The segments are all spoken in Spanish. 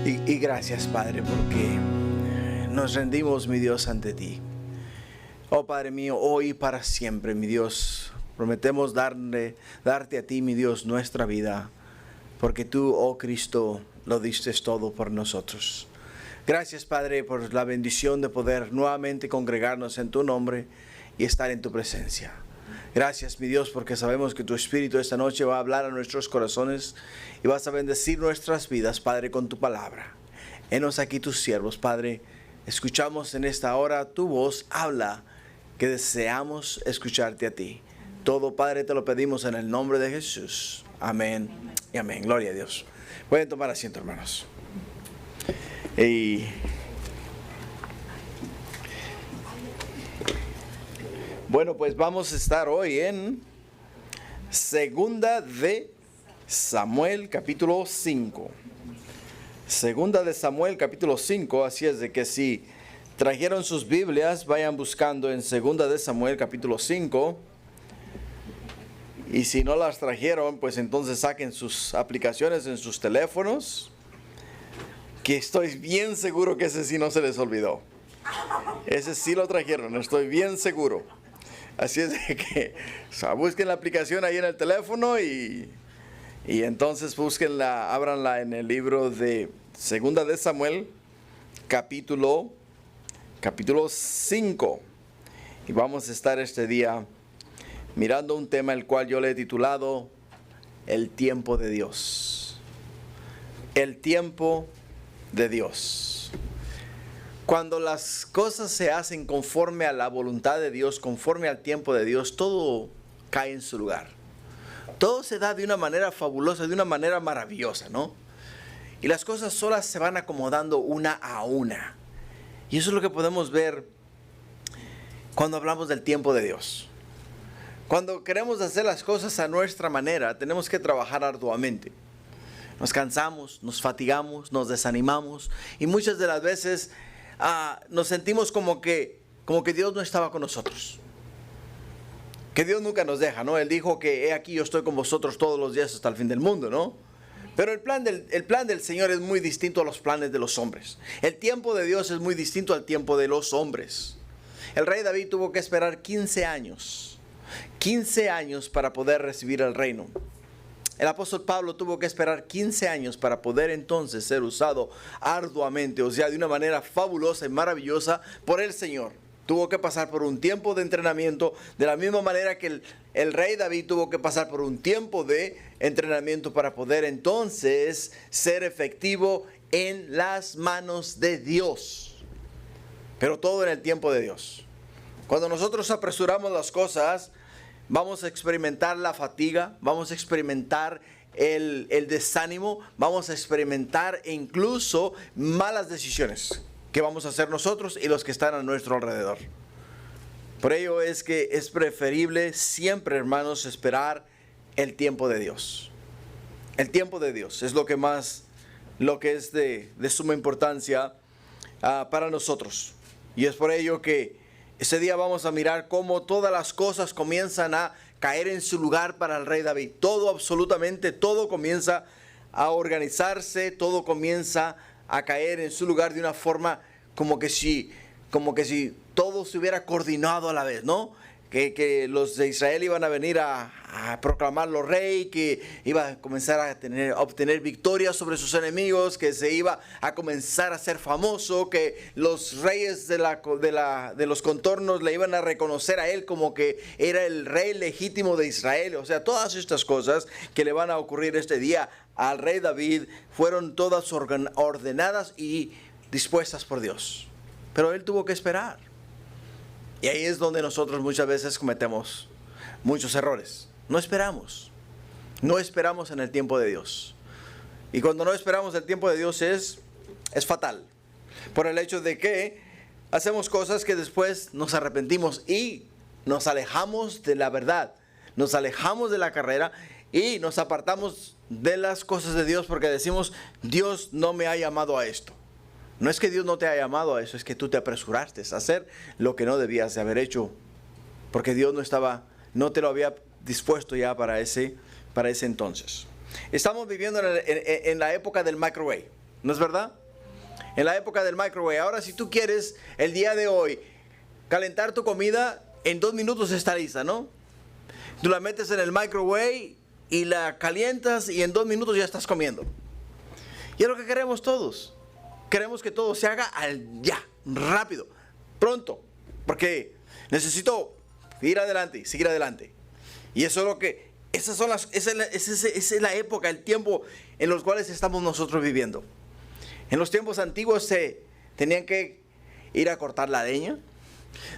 Y gracias, Padre, porque nos rendimos, mi Dios, ante ti. Oh, Padre mío, hoy y para siempre, mi Dios, prometemos darte a ti, mi Dios, nuestra vida, porque tú, oh Cristo, lo diste todo por nosotros. Gracias, Padre, por la bendición de poder nuevamente congregarnos en tu nombre y estar en tu presencia. Gracias, mi Dios, porque sabemos que tu Espíritu esta noche va a hablar a nuestros corazones y vas a bendecir nuestras vidas, Padre, con tu palabra. Henos aquí tus siervos, Padre. Escuchamos en esta hora tu voz, habla, que deseamos escucharte a ti. Todo, Padre, te lo pedimos en el nombre de Jesús. Amén y amén. Gloria a Dios. Pueden tomar asiento, hermanos. Bueno, pues vamos a estar hoy en Segunda de Samuel, capítulo 5. Segunda de Samuel, capítulo 5, así es de que si trajeron sus Biblias, vayan buscando en Segunda de Samuel, capítulo 5. Y si no las trajeron, pues entonces saquen sus aplicaciones en sus teléfonos, que estoy bien seguro que ese sí no se les olvidó. Ese sí lo trajeron, estoy bien seguro. Así es de que busquen la aplicación ahí en el teléfono y entonces búsquenla, ábranla en el libro de Segunda de Samuel, capítulo 5. Y vamos a estar este día mirando un tema el cual yo le he titulado El tiempo de Dios. El tiempo de Dios. Cuando las cosas se hacen conforme a la voluntad de Dios, conforme al tiempo de Dios, todo cae en su lugar. Todo se da de una manera fabulosa, de una manera maravillosa, ¿no? Y las cosas solas se van acomodando una a una. Y eso es lo que podemos ver cuando hablamos del tiempo de Dios. Cuando queremos hacer las cosas a nuestra manera, tenemos que trabajar arduamente. Nos cansamos, nos fatigamos, nos desanimamos y muchas de las veces nos sentimos como que Dios no estaba con nosotros. Que Dios nunca nos deja, ¿no? Él dijo que he aquí yo estoy con vosotros todos los días hasta el fin del mundo, ¿no? Pero el plan del Señor es muy distinto a los planes de los hombres. El tiempo de Dios es muy distinto al tiempo de los hombres. El rey David tuvo que esperar 15 años. 15 años para poder recibir el reino. El apóstol Pablo tuvo que esperar 15 años para poder entonces ser usado arduamente, o sea, de una manera fabulosa y maravillosa por el Señor. Tuvo que pasar por un tiempo de entrenamiento, de la misma manera que el rey David tuvo que pasar por un tiempo de entrenamiento para poder entonces ser efectivo en las manos de Dios. Pero todo en el tiempo de Dios. Cuando nosotros apresuramos las cosas, vamos a experimentar la fatiga, vamos a experimentar el desánimo, vamos a experimentar incluso malas decisiones que vamos a hacer nosotros y los que están a nuestro alrededor. Por ello es que es preferible siempre, hermanos, esperar el tiempo de Dios. El tiempo de Dios es lo que es de suma importancia para nosotros. Y es por ello que ese día vamos a mirar cómo todas las cosas comienzan a caer en su lugar para el rey David. Todo, absolutamente todo comienza a organizarse, todo comienza a caer en su lugar de una forma como que si todo se hubiera coordinado a la vez, ¿no? Que los de Israel iban a venir a proclamarlo rey, que iba a comenzar a obtener victorias sobre sus enemigos, que se iba a comenzar a ser famoso, que los reyes de los contornos le iban a reconocer a él como que era el rey legítimo de Israel. O sea, todas estas cosas que le van a ocurrir este día al rey David fueron todas ordenadas y dispuestas por Dios. Pero él tuvo que esperar. Y ahí es donde nosotros muchas veces cometemos muchos errores. No esperamos en el tiempo de Dios. Y cuando no esperamos el tiempo de Dios es fatal. Por el hecho de que hacemos cosas que después nos arrepentimos y nos alejamos de la verdad. Nos alejamos de la carrera y nos apartamos de las cosas de Dios porque decimos, Dios no me ha llamado a esto. No es que Dios no te haya llamado a eso, es que tú te apresuraste a hacer lo que no debías de haber hecho, porque Dios no te lo había dispuesto ya para ese entonces. Estamos viviendo en la época del microwave. ¿no es verdad? En la época del microwave. Ahora, si tú quieres el día de hoy calentar tu comida, en 2 minutos está lista, ¿no? Tú la metes en el microwave y la calientas y en 2 minutos ya estás comiendo. Y es lo que queremos todos. Queremos que todo se haga ya, rápido, pronto, porque necesito ir adelante, seguir adelante. Y eso es lo que, esa es la época, el tiempo en los cuales estamos nosotros viviendo. En los tiempos antiguos tenían que ir a cortar la leña,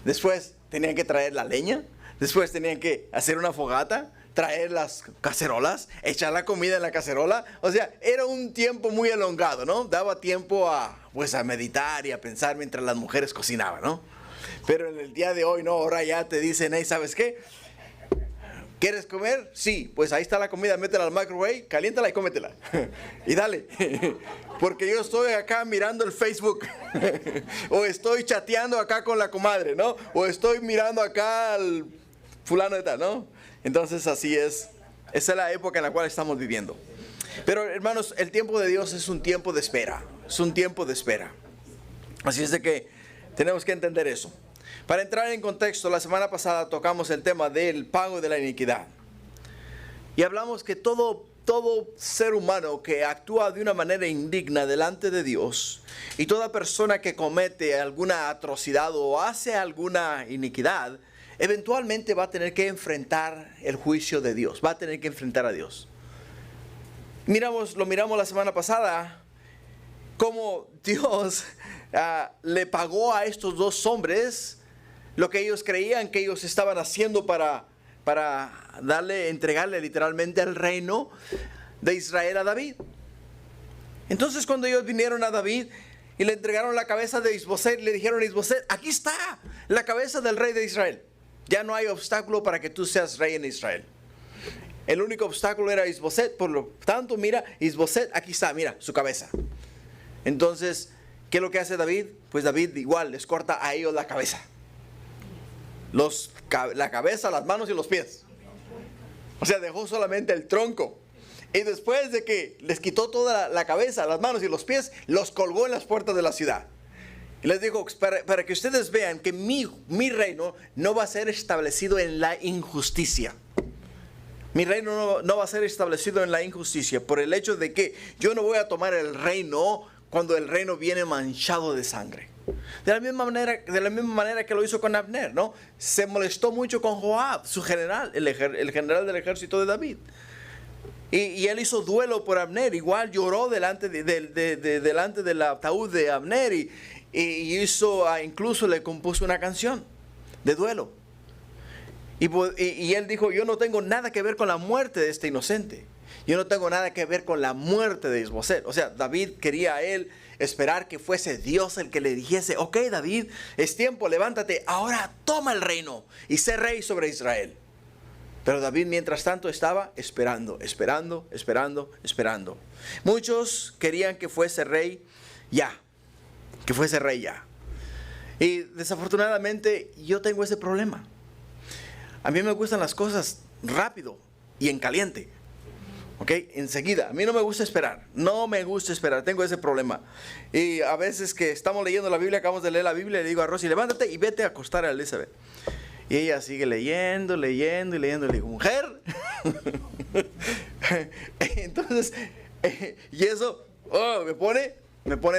después tenían que traer la leña, después tenían que hacer una fogata, traer las cacerolas, echar la comida en la cacerola. O sea, era un tiempo muy elongado, ¿no? Daba tiempo a meditar y a pensar mientras las mujeres cocinaban, ¿no? Pero en el día de hoy, no, ahora ya te dicen, hey, ¿sabes qué? ¿Quieres comer? Sí, pues ahí está la comida, métela al microwave, caliéntala y cómetela. Y dale. Porque yo estoy acá mirando el Facebook. O estoy chateando acá con la comadre, ¿no? O estoy mirando acá al fulano de tal, ¿no? Entonces así es. Esa es la época en la cual estamos viviendo. Pero hermanos, el tiempo de Dios es un tiempo de espera. Es un tiempo de espera. Así es de que tenemos que entender eso. Para entrar en contexto, la semana pasada tocamos el tema del pago de la iniquidad. Y hablamos que todo ser humano que actúa de una manera indigna delante de Dios, y toda persona que comete alguna atrocidad o hace alguna iniquidad, eventualmente va a tener que enfrentar el juicio de Dios, va a tener que enfrentar a Dios. Lo miramos la semana pasada, cómo Dios le pagó a estos 2 hombres lo que ellos creían que ellos estaban haciendo para entregarle literalmente el reino de Israel a David. Entonces cuando ellos vinieron a David y le entregaron la cabeza de Isboset, le dijeron a Isboset, aquí está la cabeza del rey de Israel. Ya no hay obstáculo para que tú seas rey en Israel. El único obstáculo era Isboset, por lo tanto, mira, Isboset, aquí está, mira, su cabeza. Entonces, ¿qué es lo que hace David? Pues David igual les corta a ellos la cabeza. La cabeza, las manos y los pies. O sea, dejó solamente el tronco. Y después de que les quitó toda la cabeza, las manos y los pies, los colgó en las puertas de la ciudad. Y les dijo, para que ustedes vean que mi reino no va a ser establecido en la injusticia. Mi reino no va a ser establecido en la injusticia, por el hecho de que yo no voy a tomar el reino cuando el reino viene manchado de sangre. De la misma manera que lo hizo con Abner, ¿no? Se molestó mucho con Joab, su general, el general del ejército de David. Y él hizo duelo por Abner, igual lloró delante del ataúd de Abner y incluso le compuso una canción de duelo. Y él dijo, yo no tengo nada que ver con la muerte de este inocente. Yo no tengo nada que ver con la muerte de Isboset. O sea, David quería a él esperar que fuese Dios el que le dijese, ok David, es tiempo, levántate, ahora toma el reino y sé rey sobre Israel. Pero David mientras tanto estaba esperando. Muchos querían que fuese rey ya. Y desafortunadamente yo tengo ese problema. A mí me gustan las cosas rápido y en caliente. ¿Ok? Enseguida. A mí no me gusta esperar. Tengo ese problema. Y a veces que estamos leyendo la Biblia, acabamos de leer la Biblia, le digo a Rosy, levántate y vete a acostar a Elizabeth. Y ella sigue leyendo. Le digo, mujer. Entonces, y eso me pone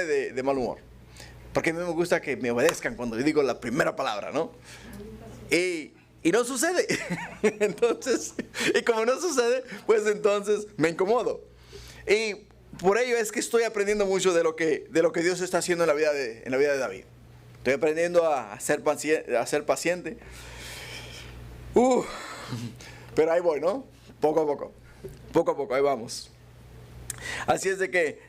de mal humor. Porque a mí me gusta que me obedezcan cuando yo digo la primera palabra, ¿no? Y no sucede. Entonces, y como no sucede, pues entonces me incomodo. Y por ello es que estoy aprendiendo mucho de lo que Dios está haciendo en la vida de David. Estoy aprendiendo a ser paciente. Pero ahí voy, ¿no? Poco a poco, ahí vamos. Así es de que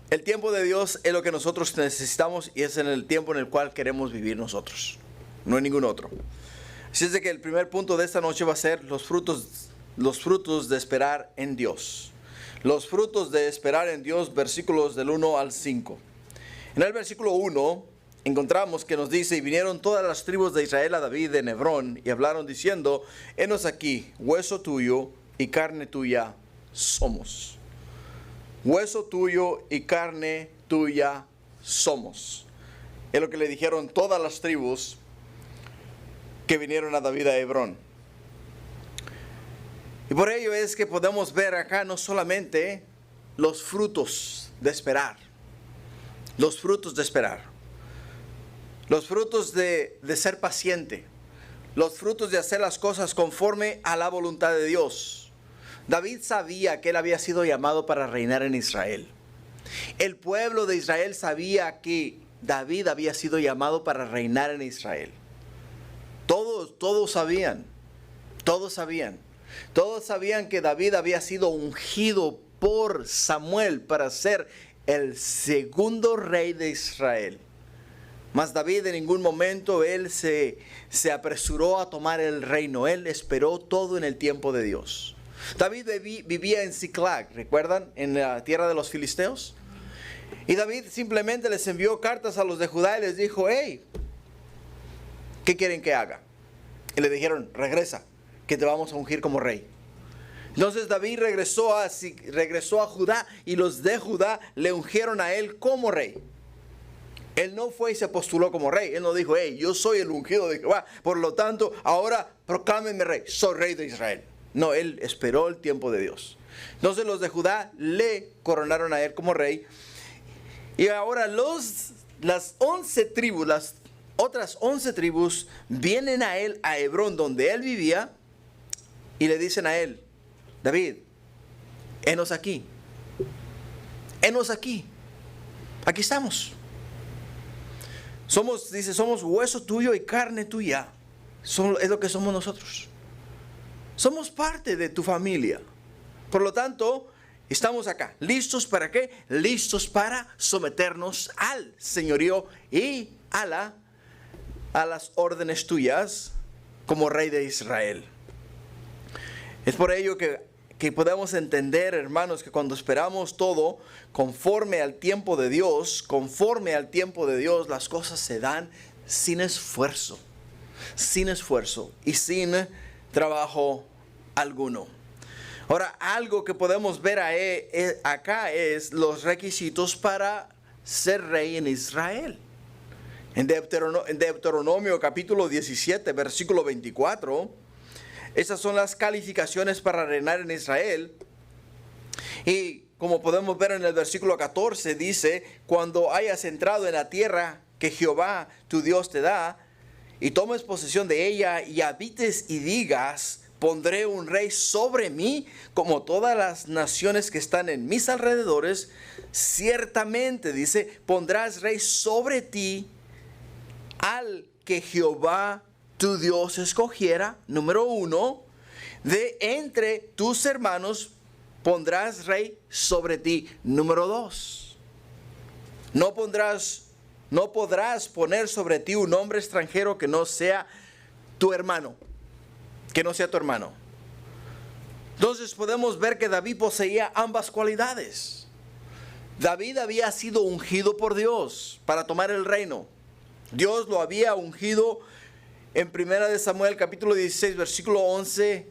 el tiempo de Dios es lo que nosotros necesitamos y es en el tiempo en el cual queremos vivir nosotros. No hay ningún otro. Así es de que el primer punto de esta noche va a ser los frutos de esperar en Dios. Los frutos de esperar en Dios, versículos del 1 al 5. En el versículo 1 encontramos que nos dice, y vinieron todas las tribus de Israel a David en Hebrón y hablaron diciendo, henos aquí, hueso tuyo y carne tuya somos. Hueso tuyo y carne tuya somos. Es lo que le dijeron todas las tribus que vinieron a David a Hebrón. Y por ello es que podemos ver acá no solamente los frutos de esperar, los frutos de esperar, los frutos de ser paciente, los frutos de hacer las cosas conforme a la voluntad de Dios. David sabía que él había sido llamado para reinar en Israel. El pueblo de Israel sabía que David había sido llamado para reinar en Israel. Todos sabían que David había sido ungido por Samuel para ser el segundo rey de Israel. Mas David en ningún momento él se apresuró a tomar el reino. Él esperó todo en el tiempo de Dios. David vivía en Ziklag, ¿recuerdan? En la tierra de los filisteos. Y David simplemente les envió cartas a los de Judá y les dijo: hey, ¿qué quieren que haga? Y le dijeron: regresa, que te vamos a ungir como rey. Entonces David regresó a Judá, y los de Judá le ungieron a él como rey. Él no fue y se postuló como rey. Él no dijo: hey, yo soy el ungido de Jehová, por lo tanto ahora proclámenme rey, soy rey de Israel. No, él esperó el tiempo de Dios. Entonces los de Judá le coronaron a él como rey. Y ahora las 11 tribus, las otras 11 tribus vienen a él, a Hebrón, donde él vivía, y le dicen a él: David, henos aquí. Aquí estamos. Somos hueso tuyo y carne tuya. Es lo que somos nosotros. Somos parte de tu familia. Por lo tanto, estamos acá. ¿Listos para qué? Listos para someternos al señorío y a las órdenes tuyas como rey de Israel. Es por ello que podemos entender, hermanos, que cuando esperamos todo conforme al tiempo de Dios, las cosas se dan sin esfuerzo y sin trabajo alguno. Ahora, algo que podemos ver acá es los requisitos para ser rey en Israel. En Deuteronomio capítulo 17, versículo 24, esas son las calificaciones para reinar en Israel. Y como podemos ver en el versículo 14, dice: cuando hayas entrado en la tierra que Jehová tu Dios te da, y tomes posesión de ella, y habites y digas: pondré un rey sobre mí, como todas las naciones que están en mis alrededores. Ciertamente, dice, pondrás rey sobre ti al que Jehová tu Dios escogiera. Número 1, de entre tus hermanos pondrás rey sobre ti. Número 2, no podrás poner sobre ti un hombre extranjero que no sea tu hermano. Entonces podemos ver que David poseía ambas cualidades. David había sido ungido por Dios para tomar el reino. Dios lo había ungido en 1 Samuel capítulo 16, versículo 11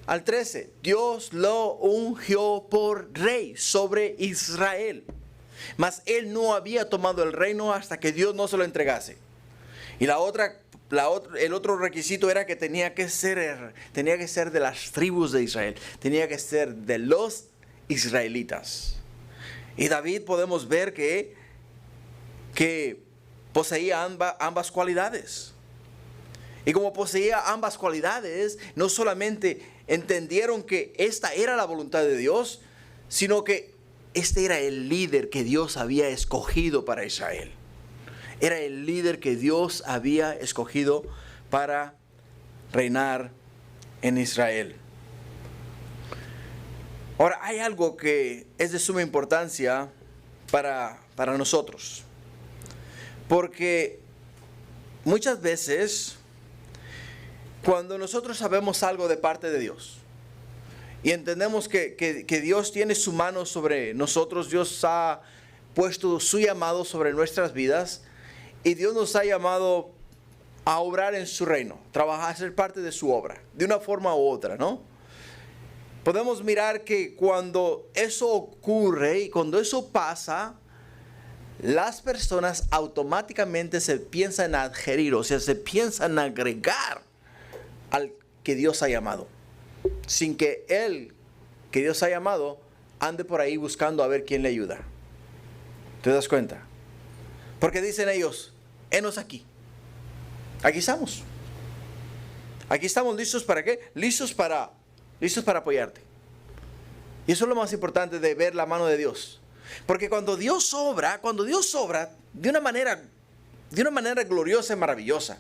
al 13. Dios lo ungió por rey sobre Israel. Mas él no había tomado el reino hasta que Dios no se lo entregase. Y el otro requisito era que tenía que ser de las tribus de Israel. Tenía que ser de los israelitas. Y David podemos ver que poseía ambas cualidades. Y como poseía ambas cualidades, no solamente entendieron que esta era la voluntad de Dios, sino que este era el líder que Dios había escogido para Israel. Era el líder que Dios había escogido para reinar en Israel. Ahora, hay algo que es de suma importancia para nosotros. Porque muchas veces, cuando nosotros sabemos algo de parte de Dios y entendemos que Dios tiene su mano sobre nosotros, Dios ha puesto su llamado sobre nuestras vidas y Dios nos ha llamado a obrar en su reino, trabajar, ser parte de su obra, de una forma u otra, ¿no? Podemos mirar que cuando eso ocurre y cuando eso pasa, las personas automáticamente se piensan adherir, o sea, se piensan agregar al que Dios ha llamado, sin que Él, que Dios ha llamado, ande por ahí buscando a ver quién le ayuda. ¿Te das cuenta? Porque dicen ellos, henos aquí. Aquí estamos. Aquí estamos listos para qué? Listos para apoyarte. Y eso es lo más importante de ver la mano de Dios. Porque cuando Dios obra de una manera gloriosa y maravillosa,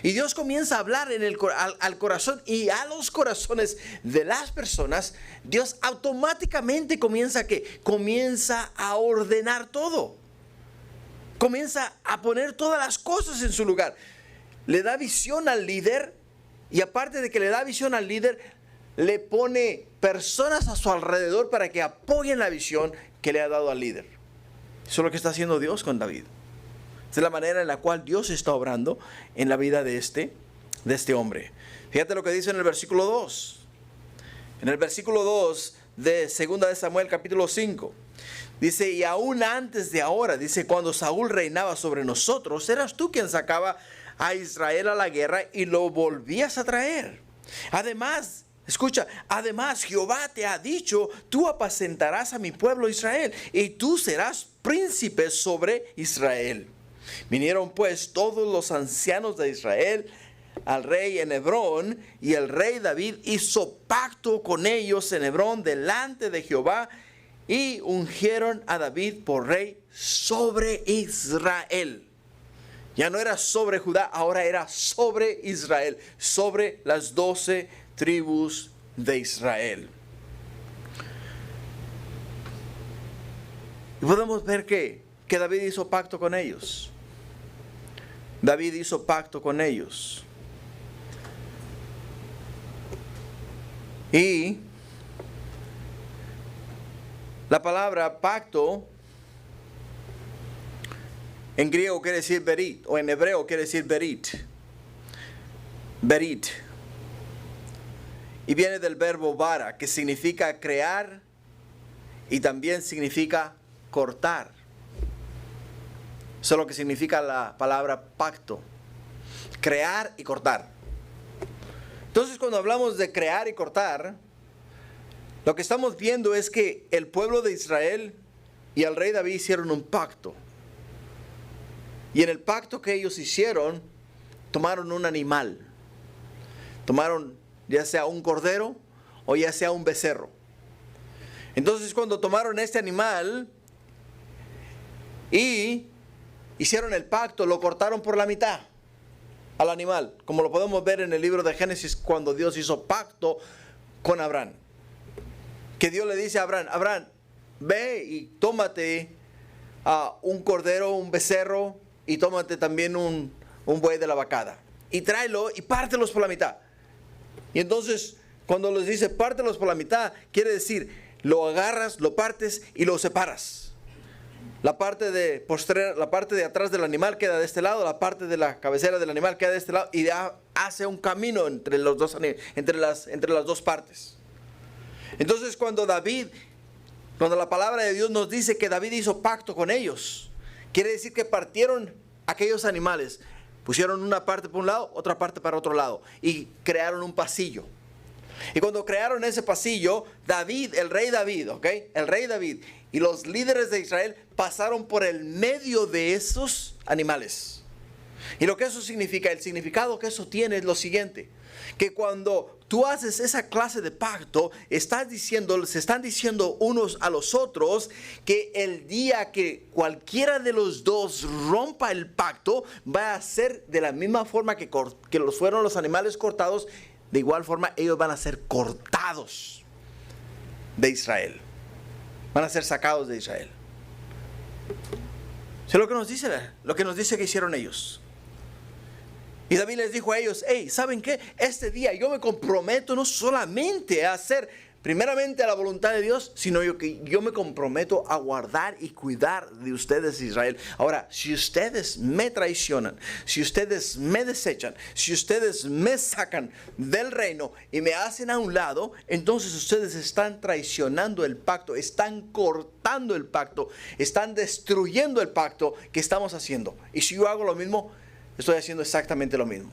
y Dios comienza a hablar al corazón y a los corazones de las personas, Dios automáticamente comienza a ordenar todo. Comienza a poner todas las cosas en su lugar. Le da visión al líder, y aparte de que le da visión al líder, le pone personas a su alrededor para que apoyen la visión que le ha dado al líder. Eso es lo que está haciendo Dios con David. Esa es la manera en la cual Dios está obrando en la vida de este hombre. Fíjate lo que dice en el versículo 2. En el versículo 2 de 2 de Samuel capítulo 5. Dice, y aún antes de ahora, dice, cuando Saúl reinaba sobre nosotros, eras tú quien sacaba a Israel a la guerra y lo volvías a traer. Además, escucha, además Jehová te ha dicho, tú apacentarás a mi pueblo Israel y tú serás príncipe sobre Israel. Vinieron pues todos los ancianos de Israel al rey en Hebrón, y el rey David hizo pacto con ellos en Hebrón delante de Jehová, y ungieron a David por rey sobre Israel. Ya no era sobre Judá, ahora era sobre Israel, sobre las 12 tribus de Israel. Y podemos ver que David hizo pacto con ellos. David hizo pacto con ellos. Y la palabra pacto en griego quiere decir berit, o en hebreo quiere decir berit. Berit. Y viene del verbo bara, que significa crear y también significa cortar. Eso es lo que significa la palabra pacto. Crear y cortar. Entonces, cuando hablamos de crear y cortar, lo que estamos viendo es que el pueblo de Israel y el rey David hicieron un pacto. Y en el pacto que ellos hicieron, tomaron un animal. Tomaron ya sea un cordero o ya sea un becerro. Entonces, cuando tomaron este animal y hicieron el pacto, lo cortaron por la mitad al animal, como lo podemos ver en el libro de Génesis, cuando Dios hizo pacto con Abraham. Que Dios le dice a Abraham, Abraham, ve y tómate un cordero, un becerro, y tómate también un buey de la vacada, y tráelo y pártelos por la mitad. Y entonces, cuando les dice pártelos por la mitad, quiere decir, lo agarras, lo partes y lo separas. La parte de atrás del animal queda de este lado, la parte de la cabecera del animal queda de este lado, y hace un camino entre las dos partes. Entonces, cuando la palabra de Dios nos dice que David hizo pacto con ellos, quiere decir que partieron aquellos animales, pusieron una parte por un lado, otra parte para otro lado, y crearon un pasillo. Y cuando crearon ese pasillo, el rey David y los líderes de Israel pasaron por el medio de esos animales. Y lo que eso significa, el significado que eso tiene es lo siguiente: que cuando tú haces esa clase de pacto, se están diciendo unos a los otros que el día que cualquiera de los dos rompa el pacto, va a ser de la misma forma que fueron los animales cortados. De igual forma, ellos van a ser cortados de Israel. Van a ser sacados de Israel. Eso es lo que nos dice que hicieron ellos. Y David les dijo a ellos, hey, ¿saben qué? Este día yo me comprometo no solamente a hacer primeramente a la voluntad de Dios, sino que yo me comprometo a guardar y cuidar de ustedes, Israel. Ahora, si ustedes me traicionan, si ustedes me desechan, si ustedes me sacan del reino y me hacen a un lado, entonces ustedes están traicionando el pacto, están cortando el pacto, están destruyendo el pacto que estamos haciendo. Y si yo hago lo mismo, estoy haciendo exactamente lo mismo.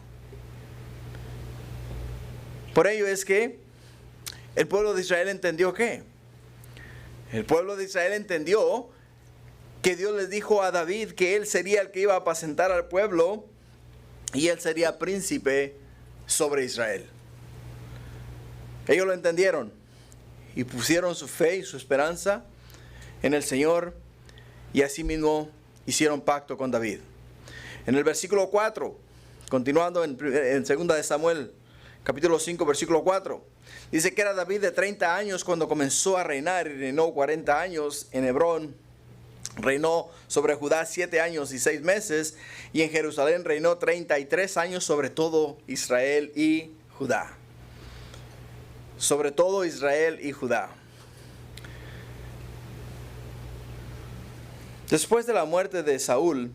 Por ello es que el pueblo de Israel entendió ¿qué? El pueblo de Israel entendió que Dios les dijo a David que él sería el que iba a apacentar al pueblo y él sería príncipe sobre Israel. Ellos lo entendieron y pusieron su fe y su esperanza en el Señor y asimismo hicieron pacto con David. En el versículo 4, continuando en 2 de Samuel, capítulo 5, versículo 4, dice que era David de 30 años cuando comenzó a reinar y reinó 40 años en Hebrón. Reinó sobre Judá 7 años y 6 meses y en Jerusalén reinó 33 años sobre todo Israel y Judá. Sobre todo Israel y Judá. Después de la muerte de Saúl,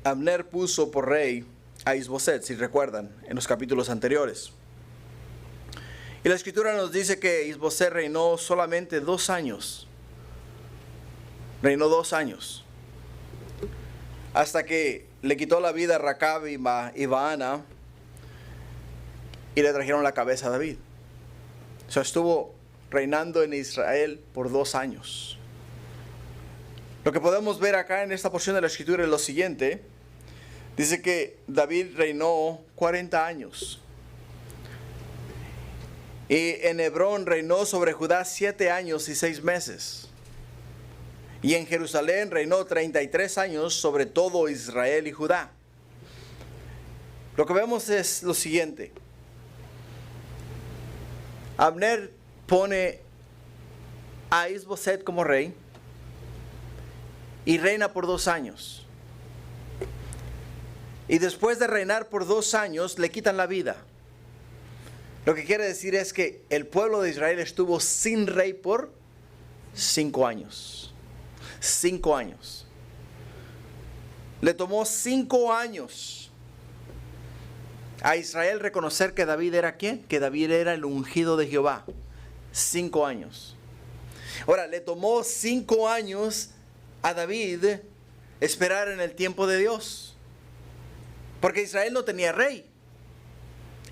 Abner puso por rey a Isboset, si recuerdan, en los capítulos anteriores. Y la escritura nos dice que Isboset reinó solamente 2 años. Reinó 2 años. Hasta que le quitó la vida a Racab y Baana y le trajeron la cabeza a David. O sea, estuvo reinando en Israel por 2 años. Lo que podemos ver acá en esta porción de la escritura es lo siguiente. Dice que David reinó 40 años. Y en Hebrón reinó sobre Judá 7 años y 6 meses. Y en Jerusalén reinó 33 años sobre todo Israel y Judá. Lo que vemos es lo siguiente. Abner pone a Isboset como rey y reina por 2 años. Y después de reinar por 2 años le quitan la vida. Lo que quiere decir es que el pueblo de Israel estuvo sin rey por 5 años. 5 años. Le tomó 5 años a Israel reconocer que David era ¿quién? Que David era el ungido de Jehová. 5 años. Ahora, le tomó 5 años a David esperar en el tiempo de Dios. Porque Israel no tenía rey.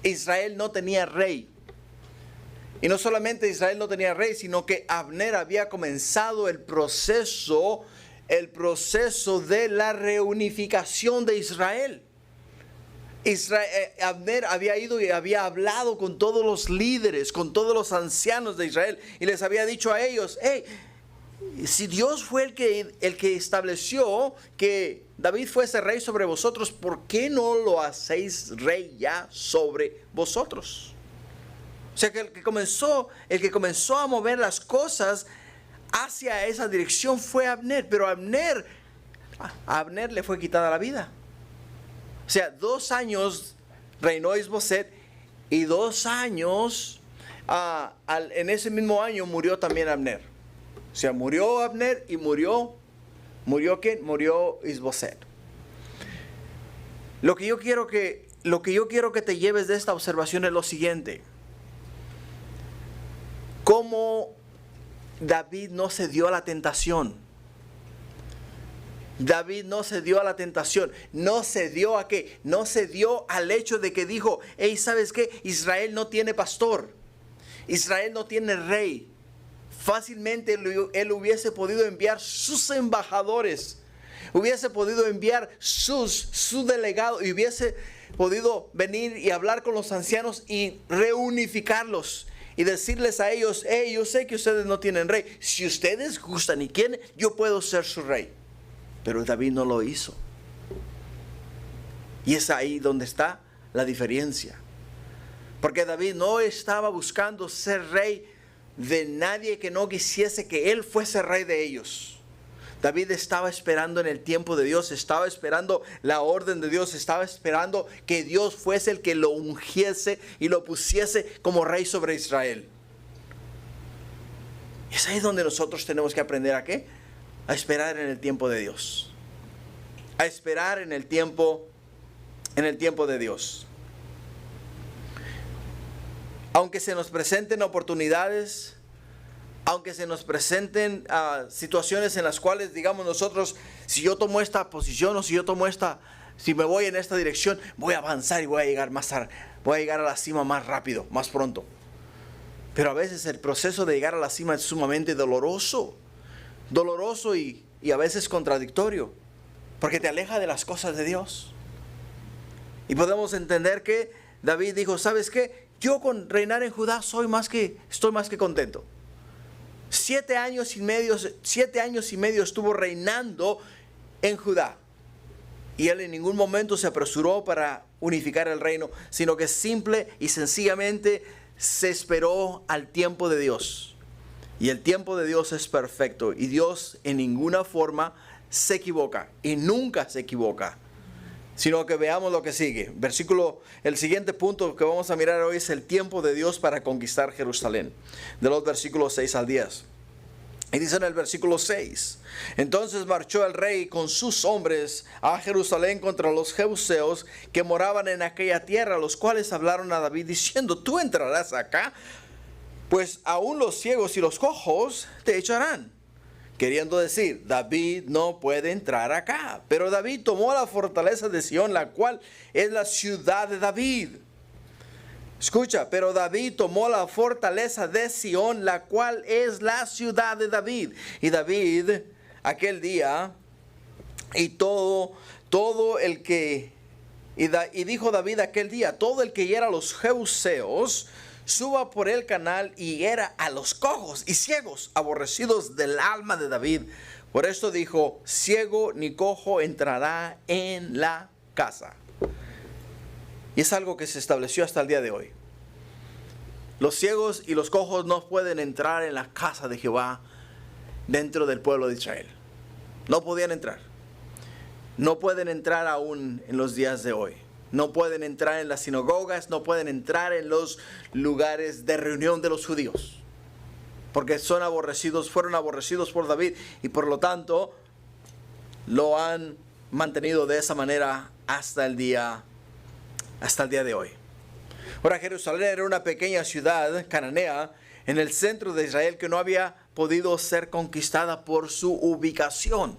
Israel no tenía rey. Y no solamente Israel no tenía rey, sino que Abner había comenzado el proceso de la reunificación de Israel. Abner había ido y había hablado con todos los líderes, con todos los ancianos de Israel, y les había dicho a ellos, hey, si Dios fue el que estableció que David fuese rey sobre vosotros, ¿por qué no lo hacéis rey ya sobre vosotros? O sea que el que comenzó a mover las cosas hacia esa dirección fue Abner, pero a Abner le fue quitada la vida. O sea, 2 años reinó Isboset y 2 años, en ese mismo año murió también Abner. O sea, murió Abner y murió ¿quién? Murió Isboset. Lo que yo quiero que te lleves de esta observación es lo siguiente. Cómo David no se dio a la tentación. David no se dio a la tentación. No se dio a qué. No se dio al hecho de que dijo, hey, ¿sabes qué? Israel no tiene pastor. Israel no tiene rey. Fácilmente él hubiese podido enviar sus embajadores. Hubiese podido enviar su delegado. Y hubiese podido venir y hablar con los ancianos y reunificarlos. Y decirles a ellos, hey, yo sé que ustedes no tienen rey. Si ustedes gustan y quieren, yo puedo ser su rey. Pero David no lo hizo. Y es ahí donde está la diferencia. Porque David no estaba buscando ser rey de nadie que no quisiese que él fuese rey de ellos. David estaba esperando en el tiempo de Dios, estaba esperando la orden de Dios, estaba esperando que Dios fuese el que lo ungiese y lo pusiese como rey sobre Israel. Es ahí donde nosotros tenemos que aprender ¿a qué? A esperar en el tiempo de Dios. A esperar en el tiempo de Dios. Aunque se nos presenten oportunidades, aunque se nos presenten situaciones en las cuales digamos nosotros, si yo tomo esta posición o si me voy en esta dirección, voy a avanzar y voy a llegar a la cima más rápido, más pronto. Pero a veces el proceso de llegar a la cima es sumamente doloroso y a veces contradictorio, porque te aleja de las cosas de Dios. Y podemos entender que David dijo, ¿sabes qué? Yo con reinar en Judá estoy más que contento. 7 años y medio estuvo reinando en Judá. Y él en ningún momento se apresuró para unificar el reino, sino que simple y sencillamente se esperó al tiempo de Dios. Y el tiempo de Dios es perfecto. Y Dios en ninguna forma se equivoca. Y nunca se equivoca. Sino que veamos lo que sigue. El siguiente punto que vamos a mirar hoy es el tiempo de Dios para conquistar Jerusalén. De los versículos 6 al 10. Y dice en el versículo 6, entonces marchó el rey con sus hombres a Jerusalén contra los jebuseos que moraban en aquella tierra, los cuales hablaron a David diciendo, tú entrarás acá, pues aún los ciegos y los cojos te echarán. Queriendo decir, David no puede entrar acá. Pero David tomó la fortaleza de Sión, la cual es la ciudad de David. Escucha, pero David tomó la fortaleza de Sión, la cual es la ciudad de David. Y David, aquel día, y dijo David aquel día, todo el que hiera a los jebuseos, suba por el canal y hiera a los cojos y ciegos, aborrecidos del alma de David. Por esto dijo, ciego ni cojo entrará en la casa. Y es algo que se estableció hasta el día de hoy. Los ciegos y los cojos no pueden entrar en la casa de Jehová dentro del pueblo de Israel. No podían entrar. No pueden entrar aún en los días de hoy. No pueden entrar en las sinagogas, no pueden entrar en los lugares de reunión de los judíos. Porque fueron aborrecidos por David y por lo tanto lo han mantenido de esa manera hasta el día de hoy. Ahora, Jerusalén era una pequeña ciudad cananea en el centro de Israel que no había podido ser conquistada por su ubicación.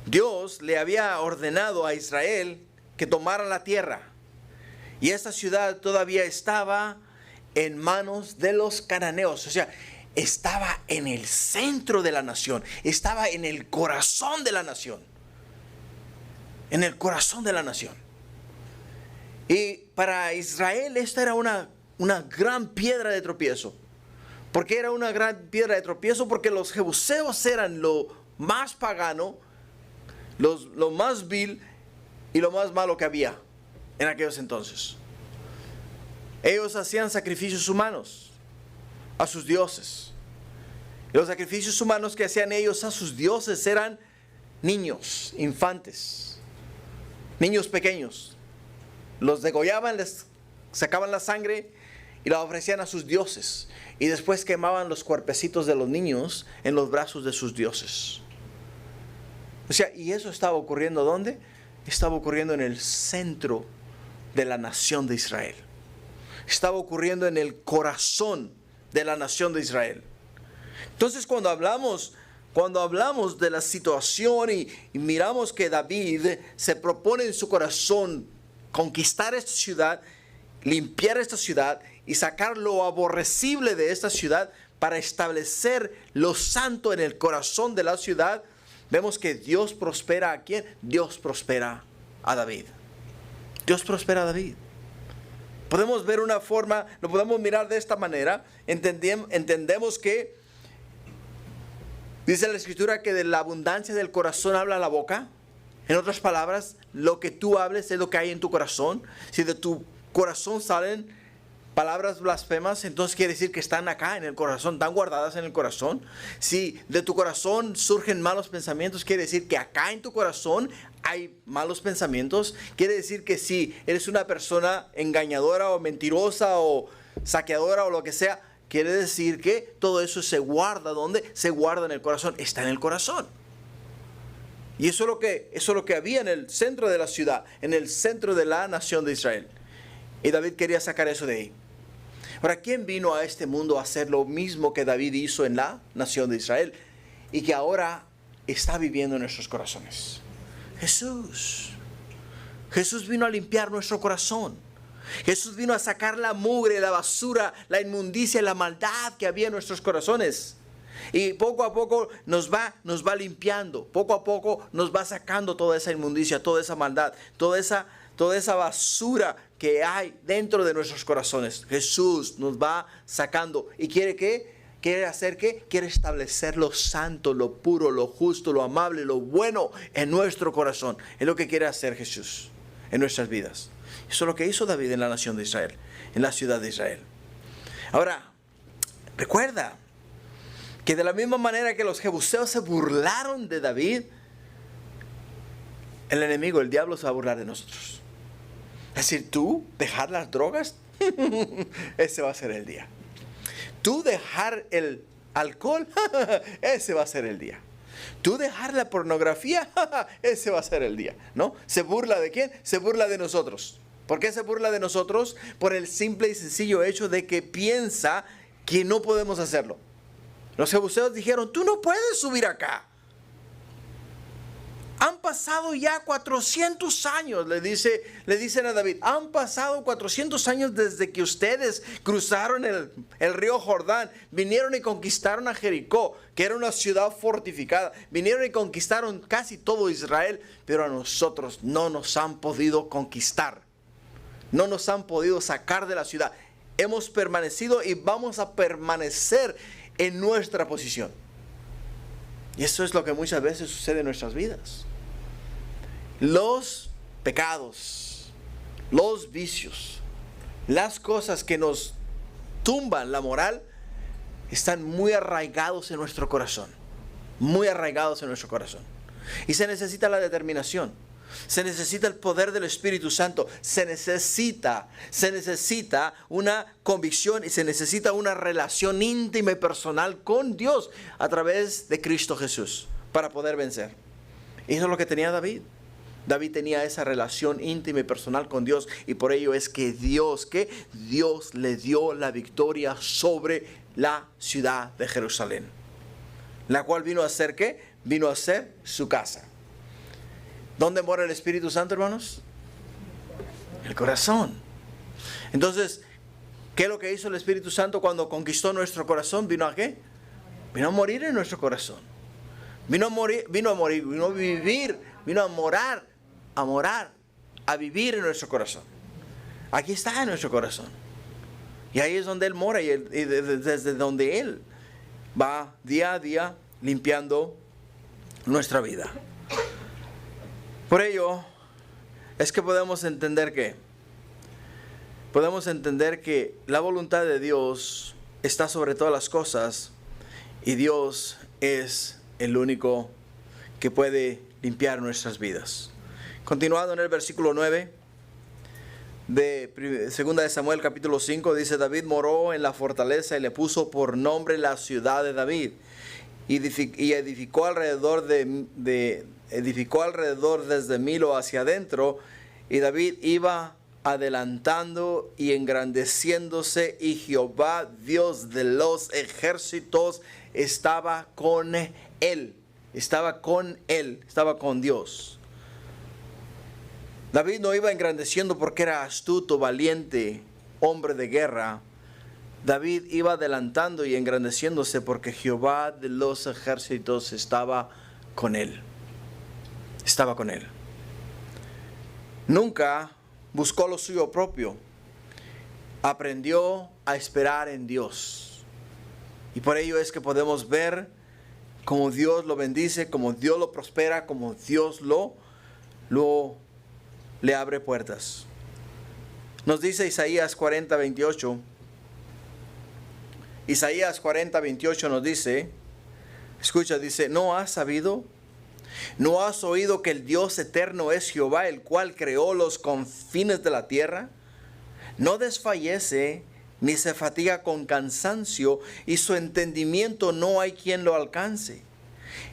Dios le había ordenado a Israel que tomara la tierra. Y esta ciudad todavía estaba en manos de los cananeos. O sea, estaba en el centro de la nación. Estaba en el corazón de la nación. En el corazón de la nación. Y para Israel esta era una gran piedra de tropiezo. ¿Por qué era una gran piedra de tropiezo? Porque los jebuseos eran lo más pagano, lo más vil y lo más malo que había en aquellos entonces. Ellos hacían sacrificios humanos a sus dioses. Y los sacrificios humanos que hacían ellos a sus dioses eran niños, infantes, niños pequeños. Los degollaban, les sacaban la sangre y la ofrecían a sus dioses. Y después quemaban los cuerpecitos de los niños en los brazos de sus dioses. O sea, y eso estaba ocurriendo ¿dónde? Estaba ocurriendo en el centro de la nación de Israel. Estaba ocurriendo en el corazón de la nación de Israel. Entonces cuando hablamos de la situación y miramos que David se propone en su corazón conquistar esta ciudad, limpiar esta ciudad y sacar lo aborrecible de esta ciudad para establecer lo santo en el corazón de la ciudad, vemos que Dios prospera ¿a quién? Dios prospera a David. Dios prospera a David. Podemos ver una forma, lo podemos mirar de esta manera. Entendemos que dice la Escritura que de la abundancia del corazón habla la boca. En otras palabras, lo que tú hables es lo que hay en tu corazón. Si de tu corazón salen palabras blasfemas, entonces quiere decir que están acá en el corazón, están guardadas en el corazón. Si de tu corazón surgen malos pensamientos, quiere decir que acá en tu corazón hay malos pensamientos. Quiere decir que si eres una persona engañadora o mentirosa o saqueadora o lo que sea, quiere decir que todo eso se guarda. ¿Dónde? Se guarda en el corazón. Está en el corazón. Y eso es lo que había en el centro de la ciudad, en el centro de la nación de Israel. Y David quería sacar eso de ahí. Ahora, ¿quién vino a este mundo a hacer lo mismo que David hizo en la nación de Israel y que ahora está viviendo en nuestros corazones? Jesús. Jesús vino a limpiar nuestro corazón. Jesús vino a sacar la mugre, la basura, la inmundicia, la maldad que había en nuestros corazones. Y poco a poco nos va limpiando. Poco a poco nos va sacando toda esa inmundicia, toda esa maldad, toda esa basura que hay dentro de nuestros corazones. Jesús nos va sacando. ¿Y quiere qué? ¿Quiere hacer qué? Quiere establecer lo santo, lo puro, lo justo, lo amable, lo bueno en nuestro corazón. Es lo que quiere hacer Jesús en nuestras vidas. Eso es lo que hizo David en la nación de Israel, en la ciudad de Israel. Ahora, recuerda que de la misma manera que los jebuseos se burlaron de David, el enemigo, el diablo, se va a burlar de nosotros. Es decir, tú dejar las drogas, ese va a ser el día. Tú dejar el alcohol, ese va a ser el día. Tú dejar la pornografía, ese va a ser el día, ¿no? ¿Se burla de quién? Se burla de nosotros. ¿Por qué se burla de nosotros? Por el simple y sencillo hecho de que piensa que no podemos hacerlo. Los jebuseos dijeron, tú no puedes subir acá. Han pasado ya 400 años, le dicen a David. Han pasado 400 años desde que ustedes cruzaron el río Jordán. Vinieron y conquistaron a Jericó, que era una ciudad fortificada. Vinieron y conquistaron casi todo Israel. Pero a nosotros no nos han podido conquistar. No nos han podido sacar de la ciudad. Hemos permanecido y vamos a permanecer en nuestra posición. Y eso es lo que muchas veces sucede en nuestras vidas. Los pecados, los vicios, las cosas que nos tumban la moral, están muy arraigados en nuestro corazón. Muy arraigados en nuestro corazón. Y se necesita la determinación. Se necesita el poder del Espíritu Santo. Se necesita una convicción y se necesita una relación íntima y personal con Dios a través de Cristo Jesús para poder vencer. Y eso es lo que tenía David. David tenía esa relación íntima y personal con Dios, y por ello es que Dios le dio la victoria sobre la ciudad de Jerusalén, la cual vino a ser ¿qué? Vino a ser su casa. ¿Dónde mora el Espíritu Santo, hermanos? El corazón. Entonces, ¿qué es lo que hizo el Espíritu Santo cuando conquistó nuestro corazón? ¿Vino a qué? Vino a morir en nuestro corazón. Vino a vivir, vino a morar, a vivir en nuestro corazón. Aquí está en nuestro corazón. Y ahí es donde Él mora y desde donde Él va día a día limpiando nuestra vida. Por ello es que podemos entender que la voluntad de Dios está sobre todas las cosas y Dios es el único que puede limpiar nuestras vidas. Continuando en el versículo 9 de 2 de Samuel capítulo 5, dice: David moró en la fortaleza y le puso por nombre la ciudad de David, y edificó alrededor desde Milo hacia adentro, y David iba adelantando y engrandeciéndose, y Jehová Dios de los ejércitos estaba con él. Estaba con Dios. David no iba engrandeciendo porque era astuto, valiente, hombre de guerra. David iba adelantando y engrandeciéndose porque Jehová de los ejércitos estaba con él. Estaba con él. Nunca buscó lo suyo propio. Aprendió a esperar en Dios. Y por ello es que podemos ver cómo Dios lo bendice, cómo Dios lo prospera, cómo Dios le abre puertas. Nos dice Isaías 40:28. Isaías 40:28 nos dice, escucha, dice: ¿no has sabido? ¿No has oído que el Dios eterno es Jehová, el cual creó los confines de la tierra? No desfallece ni se fatiga con cansancio, y su entendimiento no hay quien lo alcance.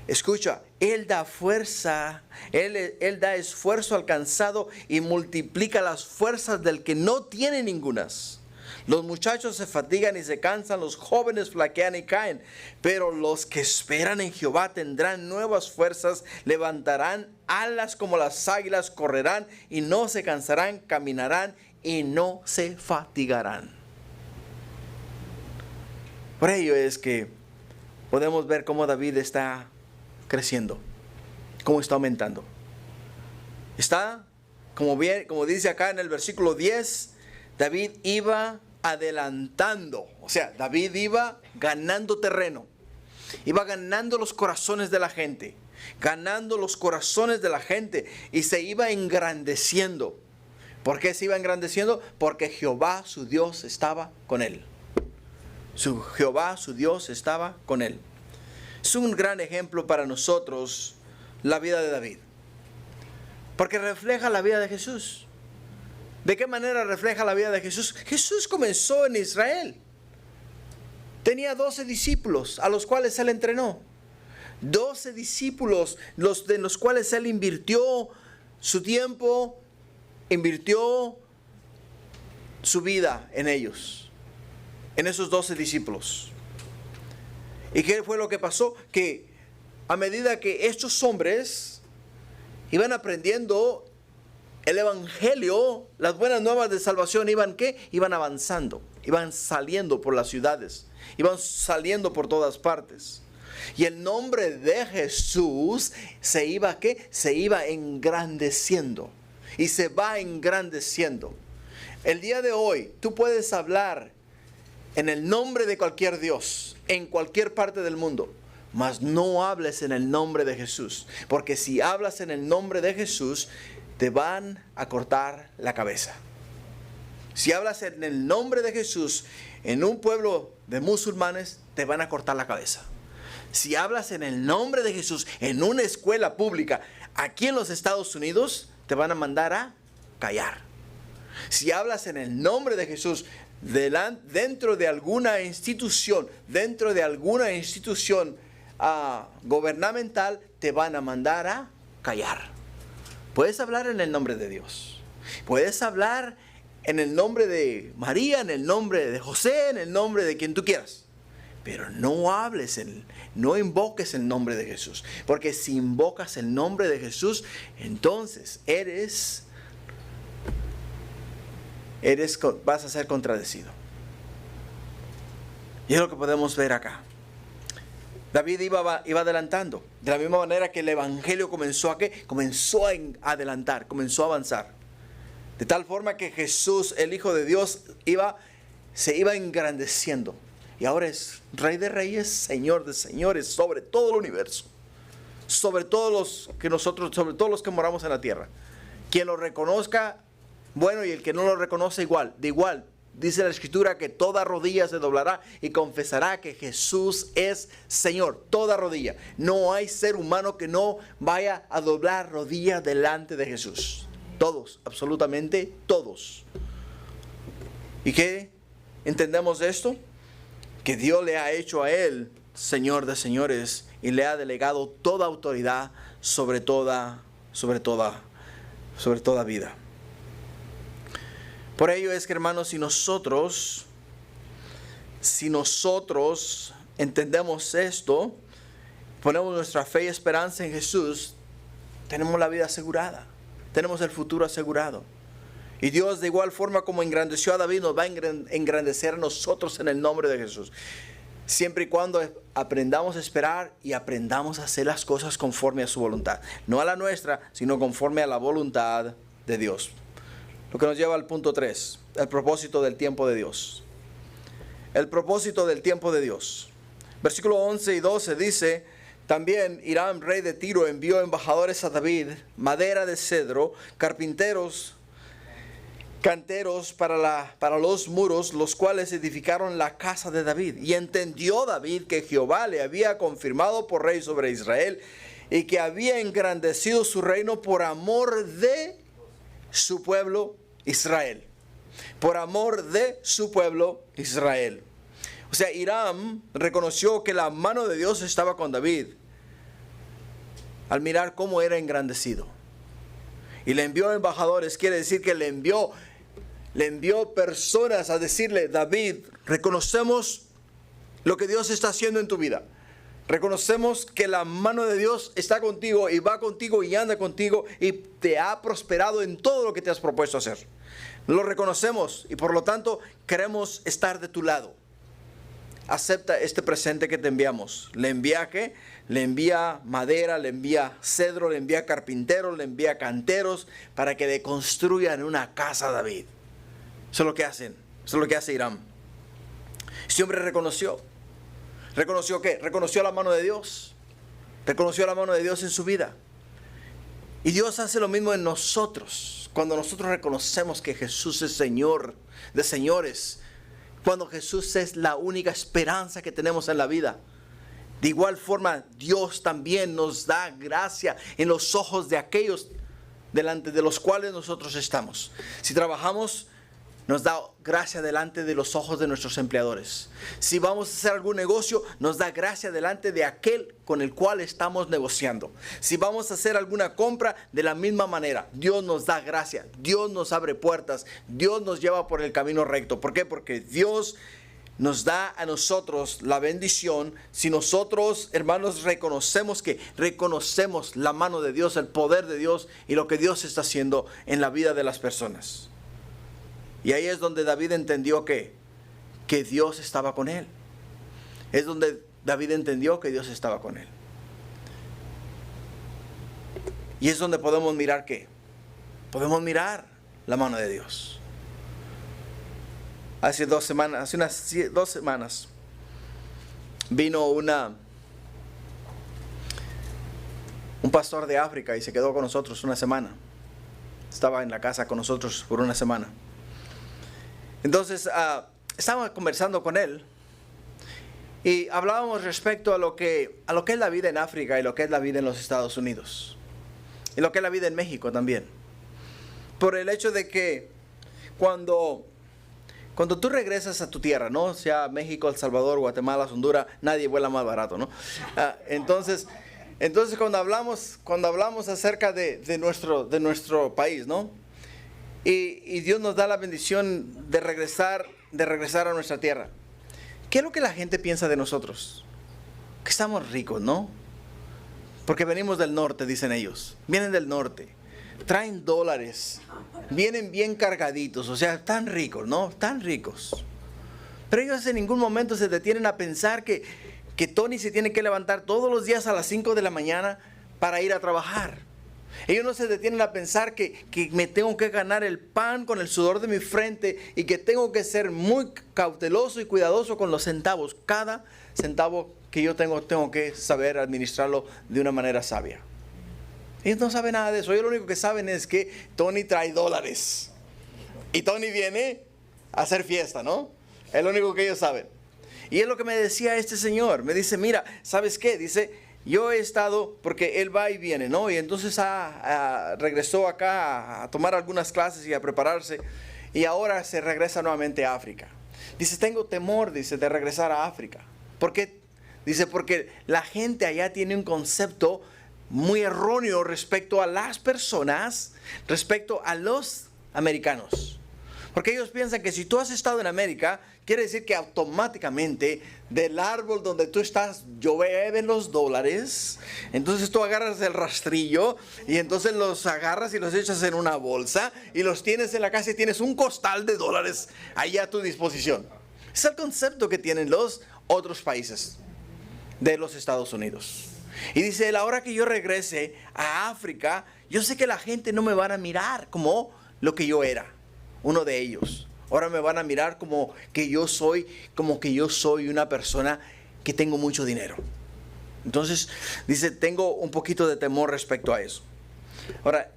Escucha, Él da fuerza, Él da esfuerzo al cansado y multiplica las fuerzas del que no tiene ningunas. Los muchachos se fatigan y se cansan, los jóvenes flaquean y caen, pero los que esperan en Jehová tendrán nuevas fuerzas, levantarán alas como las águilas, correrán y no se cansarán, caminarán y no se fatigarán. Por ello es que podemos ver cómo David está creciendo, cómo está aumentando. Está, como dice acá en el versículo 10, David iba adelantando. O sea, David iba ganando terreno. Iba ganando los corazones de la gente. Ganando los corazones de la gente. Y se iba engrandeciendo. ¿Por qué se iba engrandeciendo? Porque Jehová, su Dios, estaba con él. Jehová, su Dios, estaba con él. Es un gran ejemplo para nosotros la vida de David, porque refleja la vida de Jesús. ¿De qué manera refleja la vida de Jesús? Jesús comenzó en Israel. Tenía 12 discípulos a los cuales él entrenó. 12 discípulos de los cuales él invirtió su tiempo, invirtió su vida en ellos, en esos 12 discípulos. ¿Y qué fue lo que pasó? Que a medida que estos hombres iban aprendiendo el evangelio, las buenas nuevas de salvación, iban avanzando, iban saliendo por las ciudades, iban saliendo por todas partes. Y el nombre de Jesús se iba engrandeciendo, y se va engrandeciendo. El día de hoy tú puedes hablar en el nombre de cualquier Dios, en cualquier parte del mundo, mas no hables en el nombre de Jesús, porque si hablas en el nombre de Jesús, te van a cortar la cabeza. Si hablas en el nombre de Jesús en un pueblo de musulmanes, te van a cortar la cabeza. Si hablas en el nombre de Jesús en una escuela pública aquí en los Estados Unidos, te van a mandar a callar. Si hablas en el nombre de Jesús dentro de alguna institución, gubernamental, te van a mandar a callar. Puedes hablar en el nombre de Dios. Puedes hablar en el nombre de María, en el nombre de José, en el nombre de quien tú quieras. Pero no invoques el nombre de Jesús. Porque si invocas el nombre de Jesús, entonces vas a ser contradecido. Y es lo que podemos ver acá. David iba adelantando. De la misma manera que el evangelio comenzó a adelantar, comenzó a avanzar. De tal forma que Jesús, el Hijo de Dios, se iba engrandeciendo. Y ahora es Rey de Reyes, Señor de Señores, sobre todo el universo. Sobre todos los que moramos en la tierra. Quien lo reconozca, bueno, y el que no lo reconoce, igual. Dice la Escritura que toda rodilla se doblará y confesará que Jesús es Señor. Toda rodilla. No hay ser humano que no vaya a doblar rodillas delante de Jesús. Todos, absolutamente todos. ¿Y qué entendemos de esto? Que Dios le ha hecho a él Señor de señores y le ha delegado toda autoridad sobre toda vida. Por ello es que, hermanos, si nosotros entendemos esto, ponemos nuestra fe y esperanza en Jesús, tenemos la vida asegurada, tenemos el futuro asegurado. Y Dios, de igual forma como engrandeció a David, nos va a engrandecer a nosotros en el nombre de Jesús. Siempre y cuando aprendamos a esperar y aprendamos a hacer las cosas conforme a su voluntad. No a la nuestra, sino conforme a la voluntad de Dios. Lo que nos lleva al punto 3, el propósito del tiempo de Dios. El propósito del tiempo de Dios. Versículo 11 y 12 dice: también Hiram, rey de Tiro, envió embajadores a David, madera de cedro, carpinteros, canteros para los muros, los cuales edificaron la casa de David. Y entendió David que Jehová le había confirmado por rey sobre Israel y que había engrandecido su reino por amor de su pueblo Israel. por amor de su pueblo Israel. O sea, Hiram reconoció que la mano de Dios estaba con David al mirar cómo era engrandecido. Y le envió embajadores, quiere decir que le envió personas a decirle: David, reconocemos lo que Dios está haciendo en tu vida. Reconocemos que la mano de Dios está contigo y va contigo y anda contigo y te ha prosperado en todo lo que te has propuesto hacer. Lo reconocemos y por lo tanto queremos estar de tu lado. Acepta este presente que te enviamos. ¿Le envía qué? Le envía madera, le envía cedro, le envía carpinteros, le envía canteros para que le construyan una casa a David. Eso es lo que hacen. Eso es lo que hace Hiram. Este hombre reconoció. ¿Reconoció qué? Reconoció la mano de Dios. Reconoció la mano de Dios en su vida. Y Dios hace lo mismo en nosotros. Cuando nosotros reconocemos que Jesús es Señor de señores. Cuando Jesús es la única esperanza que tenemos en la vida. De igual forma, Dios también nos da gracia en los ojos de aquellos delante de los cuales nosotros estamos. Si trabajamos, nos da gracia delante de los ojos de nuestros empleadores. Si vamos a hacer algún negocio, nos da gracia delante de aquel con el cual estamos negociando. Si vamos a hacer alguna compra, de la misma manera, Dios nos da gracia. Dios nos abre puertas. Dios nos lleva por el camino recto. ¿Por qué? Porque Dios nos da a nosotros la bendición. Si nosotros, hermanos, reconocemos la mano de Dios, el poder de Dios y lo que Dios está haciendo en la vida de las personas. Y ahí es donde David entendió que Dios estaba con él. Es donde David entendió que Dios estaba con él. Y es donde podemos mirar ¿qué? Podemos mirar la mano de Dios. Hace unas 2 semanas, vino un pastor de África y se quedó con nosotros una semana. Estaba en la casa con nosotros por una semana. Entonces, estábamos conversando con él y hablábamos respecto a lo que es la vida en África y lo que es la vida en los Estados Unidos. Y lo que es la vida en México también. Por el hecho de que cuando tú regresas a tu tierra, ¿no? Sea México, El Salvador, Guatemala, Honduras, nadie vuela más barato, ¿no? Entonces cuando hablamos acerca de nuestro país, ¿no? Y Dios nos da la bendición de regresar a nuestra tierra. ¿Qué es lo que la gente piensa de nosotros? Que estamos ricos, ¿no? Porque venimos del norte, dicen ellos. Vienen del norte. Traen dólares. Vienen bien cargaditos. O sea, tan ricos, ¿no? Tan ricos. Pero ellos en ningún momento se detienen a pensar que Tony se tiene que levantar todos los días a las 5 de la mañana para ir a trabajar. Ellos no se detienen a pensar que me tengo que ganar el pan con el sudor de mi frente y que tengo que ser muy cauteloso y cuidadoso con los centavos. Cada centavo que yo tengo que saber administrarlo de una manera sabia. Ellos no saben nada de eso. Ellos lo único que saben es que Tony trae dólares. Y Tony viene a hacer fiesta, ¿no? Es lo único que ellos saben. Y es lo que me decía este señor. Me dice, mira, ¿sabes qué? Dice, yo he estado, porque él va y viene, ¿no? Y entonces regresó acá a tomar algunas clases y a prepararse. Y ahora se regresa nuevamente a África. Dice, tengo temor, dice, de regresar a África. ¿Por qué? Dice, porque la gente allá tiene un concepto muy erróneo respecto a las personas, respecto a los americanos. Porque ellos piensan que si tú has estado en América, quiere decir que automáticamente del árbol donde tú estás llueven los dólares. Entonces tú agarras el rastrillo y entonces los agarras y los echas en una bolsa y los tienes en la casa y tienes un costal de dólares ahí a tu disposición. Es el concepto que tienen los otros países de los Estados Unidos. Y dice, a la hora que yo regrese a África, yo sé que la gente no me van a mirar como lo que yo era, uno de ellos. Ahora me van a mirar como que yo soy una persona que tengo mucho dinero. Entonces, dice, tengo un poquito de temor respecto a eso. Ahora,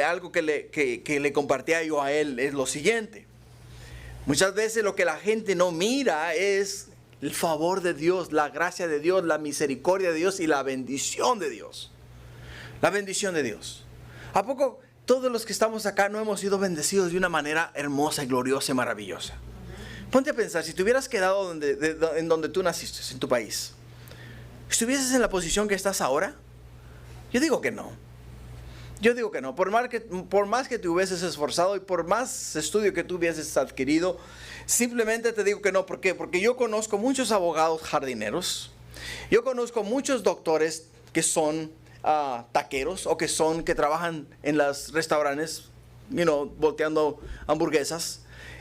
algo que le compartía yo a él es lo siguiente. Muchas veces lo que la gente no mira es el favor de Dios, la gracia de Dios, la misericordia de Dios y la bendición de Dios. La bendición de Dios. ¿A poco todos los que estamos acá no hemos sido bendecidos de una manera hermosa, gloriosa y maravillosa. Ponte a pensar, si te hubieras quedado en donde tú naciste, en tu país, ¿estuvieses en la posición que estás ahora? Yo digo que no. Yo digo que no. Por más que te hubieses esforzado y por más estudio que tú hubieses adquirido, simplemente te digo que no. ¿Por qué? Porque yo conozco muchos abogados jardineros. Yo conozco muchos doctores que son taqueros o que trabajan en los restaurantes, volteando hamburguesas.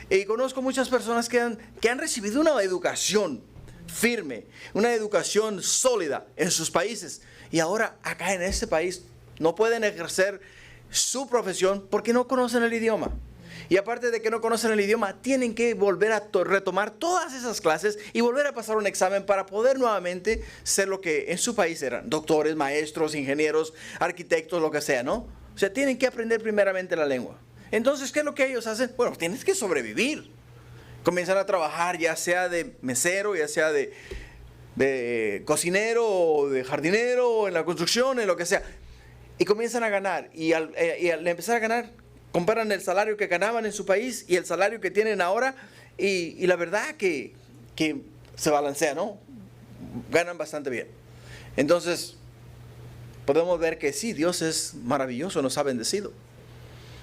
Y conozco muchas personas que han recibido una educación firme, una educación sólida en sus países. Y ahora acá en este país no pueden ejercer su profesión porque no conocen el idioma. Y aparte de que no conocen el idioma, tienen que volver a retomar todas esas clases y volver a pasar un examen para poder nuevamente ser lo que en su país eran: doctores, maestros, ingenieros, arquitectos, lo que sea, ¿no? O sea, tienen que aprender primeramente la lengua. Entonces, ¿qué es lo que ellos hacen? Bueno, tienes que sobrevivir. Comienzan a trabajar, ya sea de mesero, ya sea de cocinero, o de jardinero, o en la construcción, en lo que sea. Y comienzan a ganar. Y al empezar a ganar, comparan el salario que ganaban en su país y el salario que tienen ahora. Y la verdad que se balancea, ¿no? Ganan bastante bien. Entonces, podemos ver que sí, Dios es maravilloso, nos ha bendecido.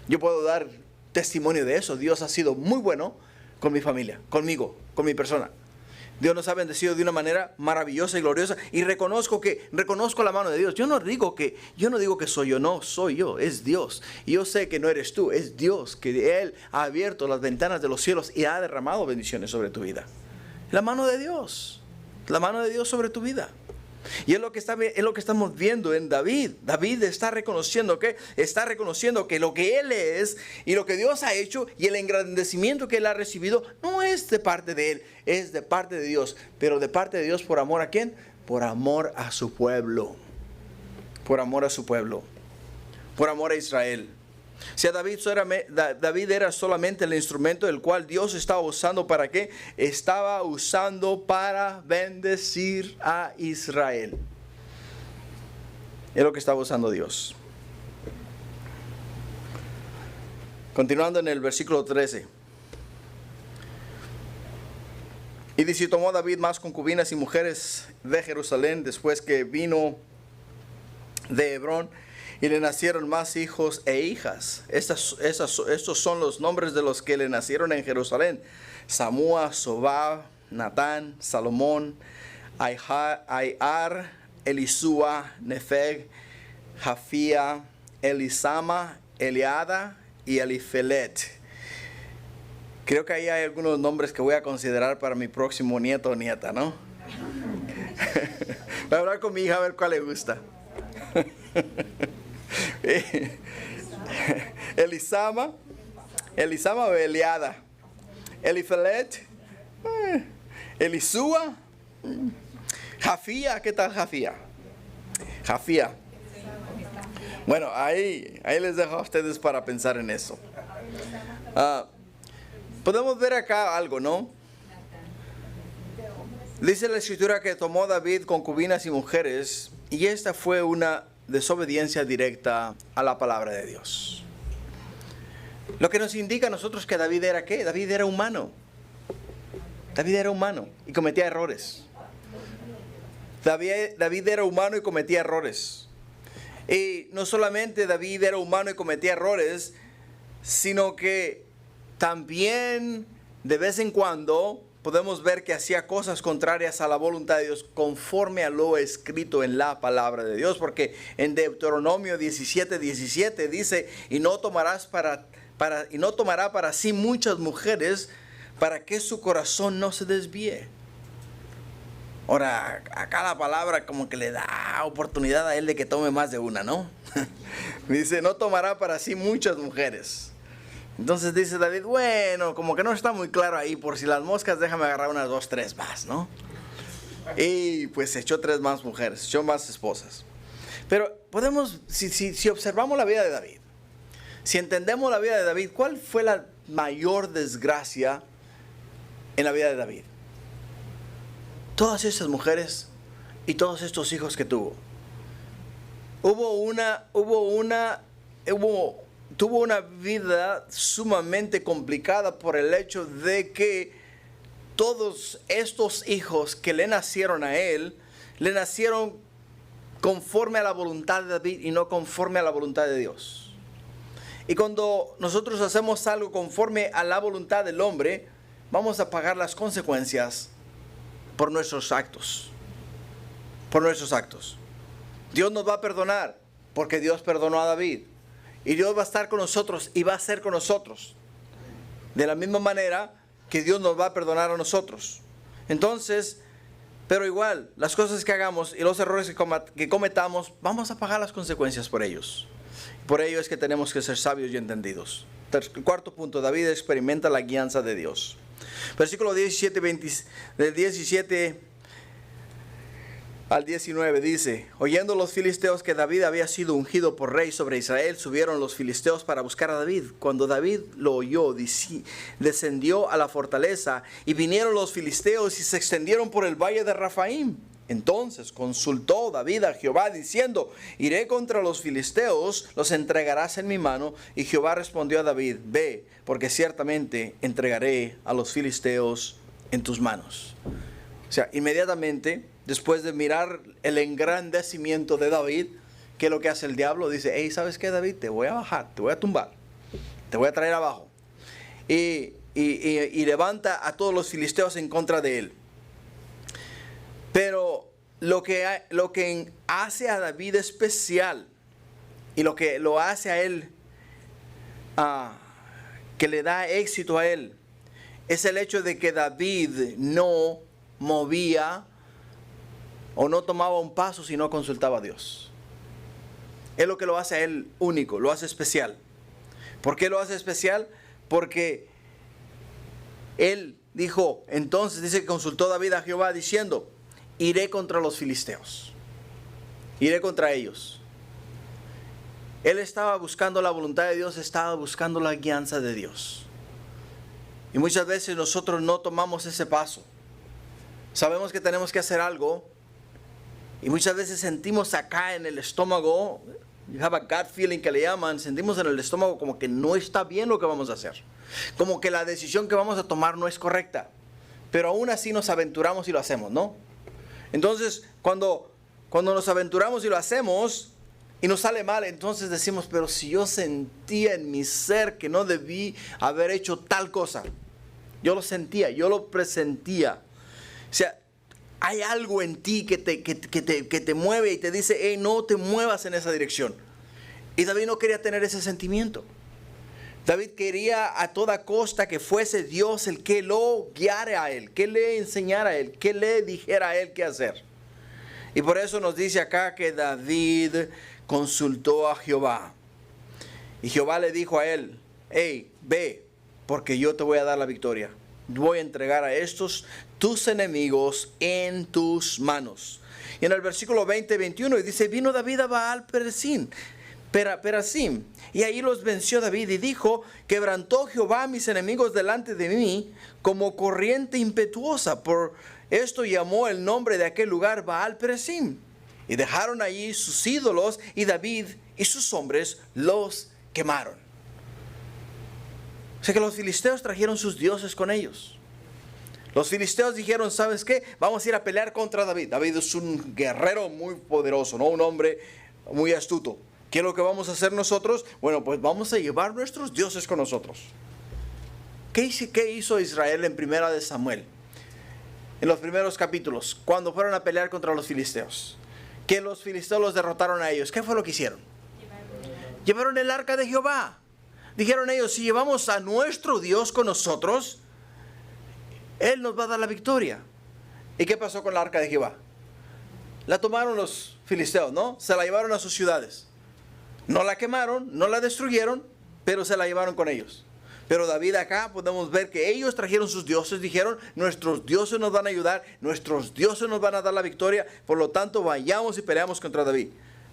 Yo puedo dar testimonio de eso. Dios ha sido muy bueno con mi familia, conmigo, con mi persona. Dios nos ha bendecido de una manera maravillosa y gloriosa. Y reconozco la mano de Dios. Yo no digo que soy yo, no soy yo, es Dios. Y yo sé que no eres tú, es Dios, que Él ha abierto las ventanas de los cielos y ha derramado bendiciones sobre tu vida. La mano de Dios sobre tu vida. Y es lo que estamos viendo en David. David está reconociendo que lo que él es y lo que Dios ha hecho y el engrandecimiento que él ha recibido no es de parte de él, es de parte de Dios. Pero de parte de Dios, ¿por amor a quién? Por amor a su pueblo. Por amor a su pueblo. Por amor a Israel. Si David era solamente el instrumento del cual Dios estaba usando, ¿para qué? Estaba usando para bendecir a Israel. Es lo que estaba usando Dios. Continuando en el versículo 13. Y dice: tomó David más concubinas y mujeres de Jerusalén después que vino de Hebrón, y le nacieron más hijos e hijas. Estos son los nombres de los que le nacieron en Jerusalén: Samúa, Sobab, Natán, Salomón, Aiar, Elisúa, Nefeg, Jafía, Elisama, Eliada y Elifelet. Creo que ahí hay algunos nombres que voy a considerar para mi próximo nieto o nieta, ¿no? Voy a hablar con mi hija a ver cuál le gusta. Elisama o Eliada, Elifelet, Elisúa, Jafía. ¿Qué tal Jafía? Jafía. Bueno, ahí les dejo a ustedes para pensar en eso. Podemos ver acá algo, ¿no? Dice la escritura que tomó David concubinas y mujeres, y esta fue una desobediencia directa a la palabra de Dios. Lo que nos indica a nosotros que David era ¿qué? David era humano. David era humano y cometía errores. David era humano y cometía errores. Y no solamente David era humano y cometía errores, sino que también de vez en cuando podemos ver que hacía cosas contrarias a la voluntad de Dios, conforme a lo escrito en la palabra de Dios. Porque en Deuteronomio 17:17 dice: y no tomará para sí muchas mujeres, para que su corazón no se desvíe. Ahora, acá la palabra como que le da oportunidad a él de que tome más de una, ¿no? Dice: no tomará para sí muchas mujeres. Entonces dice David: bueno, como que no está muy claro ahí, por si las moscas, déjame agarrar unas 2, 3 más, ¿no? Y pues echó 3 más mujeres, echó más esposas. Pero podemos, si observamos la vida de David, si entendemos la vida de David, ¿cuál fue la mayor desgracia en la vida de David? Todas esas mujeres y todos estos hijos que tuvo. Hubo tuvo una vida sumamente complicada por el hecho de que todos estos hijos que le nacieron a él, le nacieron conforme a la voluntad de David y no conforme a la voluntad de Dios. Y cuando nosotros hacemos algo conforme a la voluntad del hombre, vamos a pagar las consecuencias por nuestros actos. Por nuestros actos. Dios nos va a perdonar porque Dios perdonó a David. Y Dios va a estar con nosotros y va a ser con nosotros. De la misma manera que Dios nos va a perdonar a nosotros. Entonces, pero igual, las cosas que hagamos y los errores que cometamos, vamos a pagar las consecuencias por ellos. Por ello es que tenemos que ser sabios y entendidos. Cuarto punto, David experimenta la guianza de Dios. Versículo 17, del 17 al 19 dice: oyendo los filisteos que David había sido ungido por rey sobre Israel, subieron los filisteos para buscar a David. Cuando David lo oyó, descendió a la fortaleza, y vinieron los filisteos y se extendieron por el valle de Rafaim. Entonces consultó David a Jehová diciendo: iré contra los filisteos, los entregarás en mi mano. Y Jehová respondió a David: ve, porque ciertamente entregaré a los filisteos en tus manos. O sea, inmediatamente, después de mirar el engrandecimiento de David, ¿qué es lo que hace el diablo? Dice: hey, ¿sabes qué, David? Te voy a bajar, te voy a tumbar, te voy a traer abajo. Y levanta a todos los filisteos en contra de él. Pero lo que hace a David especial y lo que lo hace a él, que le da éxito a él, es el hecho de que David no movía o no tomaba un paso si no consultaba a Dios. Es lo que lo hace a él único, lo hace especial. ¿Por qué lo hace especial? Porque él dijo, entonces dice que consultó David a Jehová diciendo: iré contra los filisteos, iré contra ellos. Él estaba buscando la voluntad de Dios, estaba buscando la guianza de Dios. Y muchas veces nosotros no tomamos ese paso. Sabemos que tenemos que hacer algo, y muchas veces sentimos acá en el estómago, you have a gut feeling que le llaman, sentimos en el estómago como que no está bien lo que vamos a hacer, como que la decisión que vamos a tomar no es correcta, pero aún así nos aventuramos y lo hacemos, ¿no? Entonces, cuando nos aventuramos y lo hacemos y nos sale mal, entonces decimos: pero si yo sentía en mi ser que no debí haber hecho tal cosa, yo lo sentía, yo lo presentía. O sea, hay algo en ti que te mueve y te dice: hey, no te muevas en esa dirección. Y David no quería tener ese sentimiento. David quería a toda costa que fuese Dios el que lo guiara a él, que le enseñara a él, que le dijera a él qué hacer. Y por eso nos dice acá que David consultó a Jehová. Y Jehová le dijo a él: hey, ve, porque yo te voy a dar la victoria. Voy a entregar a estos tus enemigos en tus manos. Y en el versículo 20-21 dice: vino David a Baal Perasim, y ahí los venció David, y dijo: quebrantó Jehová a mis enemigos delante de mí como corriente impetuosa. Por esto llamó el nombre de aquel lugar Baal Perasim. Y dejaron allí sus ídolos, y David y sus hombres los quemaron. O sea que los filisteos trajeron sus dioses con ellos. Los filisteos dijeron: ¿sabes qué? Vamos a ir a pelear contra David. David es un guerrero muy poderoso, ¿no? Un hombre muy astuto. ¿Qué es lo que vamos a hacer nosotros? Bueno, pues vamos a llevar nuestros dioses con nosotros. ¿Qué hizo Israel en Primera de Samuel? En los primeros capítulos, cuando fueron a pelear contra los filisteos. Que los filisteos los derrotaron a ellos. ¿Qué fue lo que hicieron? Llevaron el arca de Jehová. Dijeron ellos: si llevamos a nuestro Dios con nosotros, Él nos va a dar la victoria. ¿Y qué pasó con la arca de Jehová? La tomaron los filisteos, ¿no? Se la llevaron a sus ciudades. No la quemaron, no la destruyeron, pero se la llevaron con ellos. Pero David acá podemos ver que ellos trajeron sus dioses, dijeron: nuestros dioses nos van a ayudar, nuestros dioses nos van a dar la victoria, por lo tanto vayamos y peleamos contra David.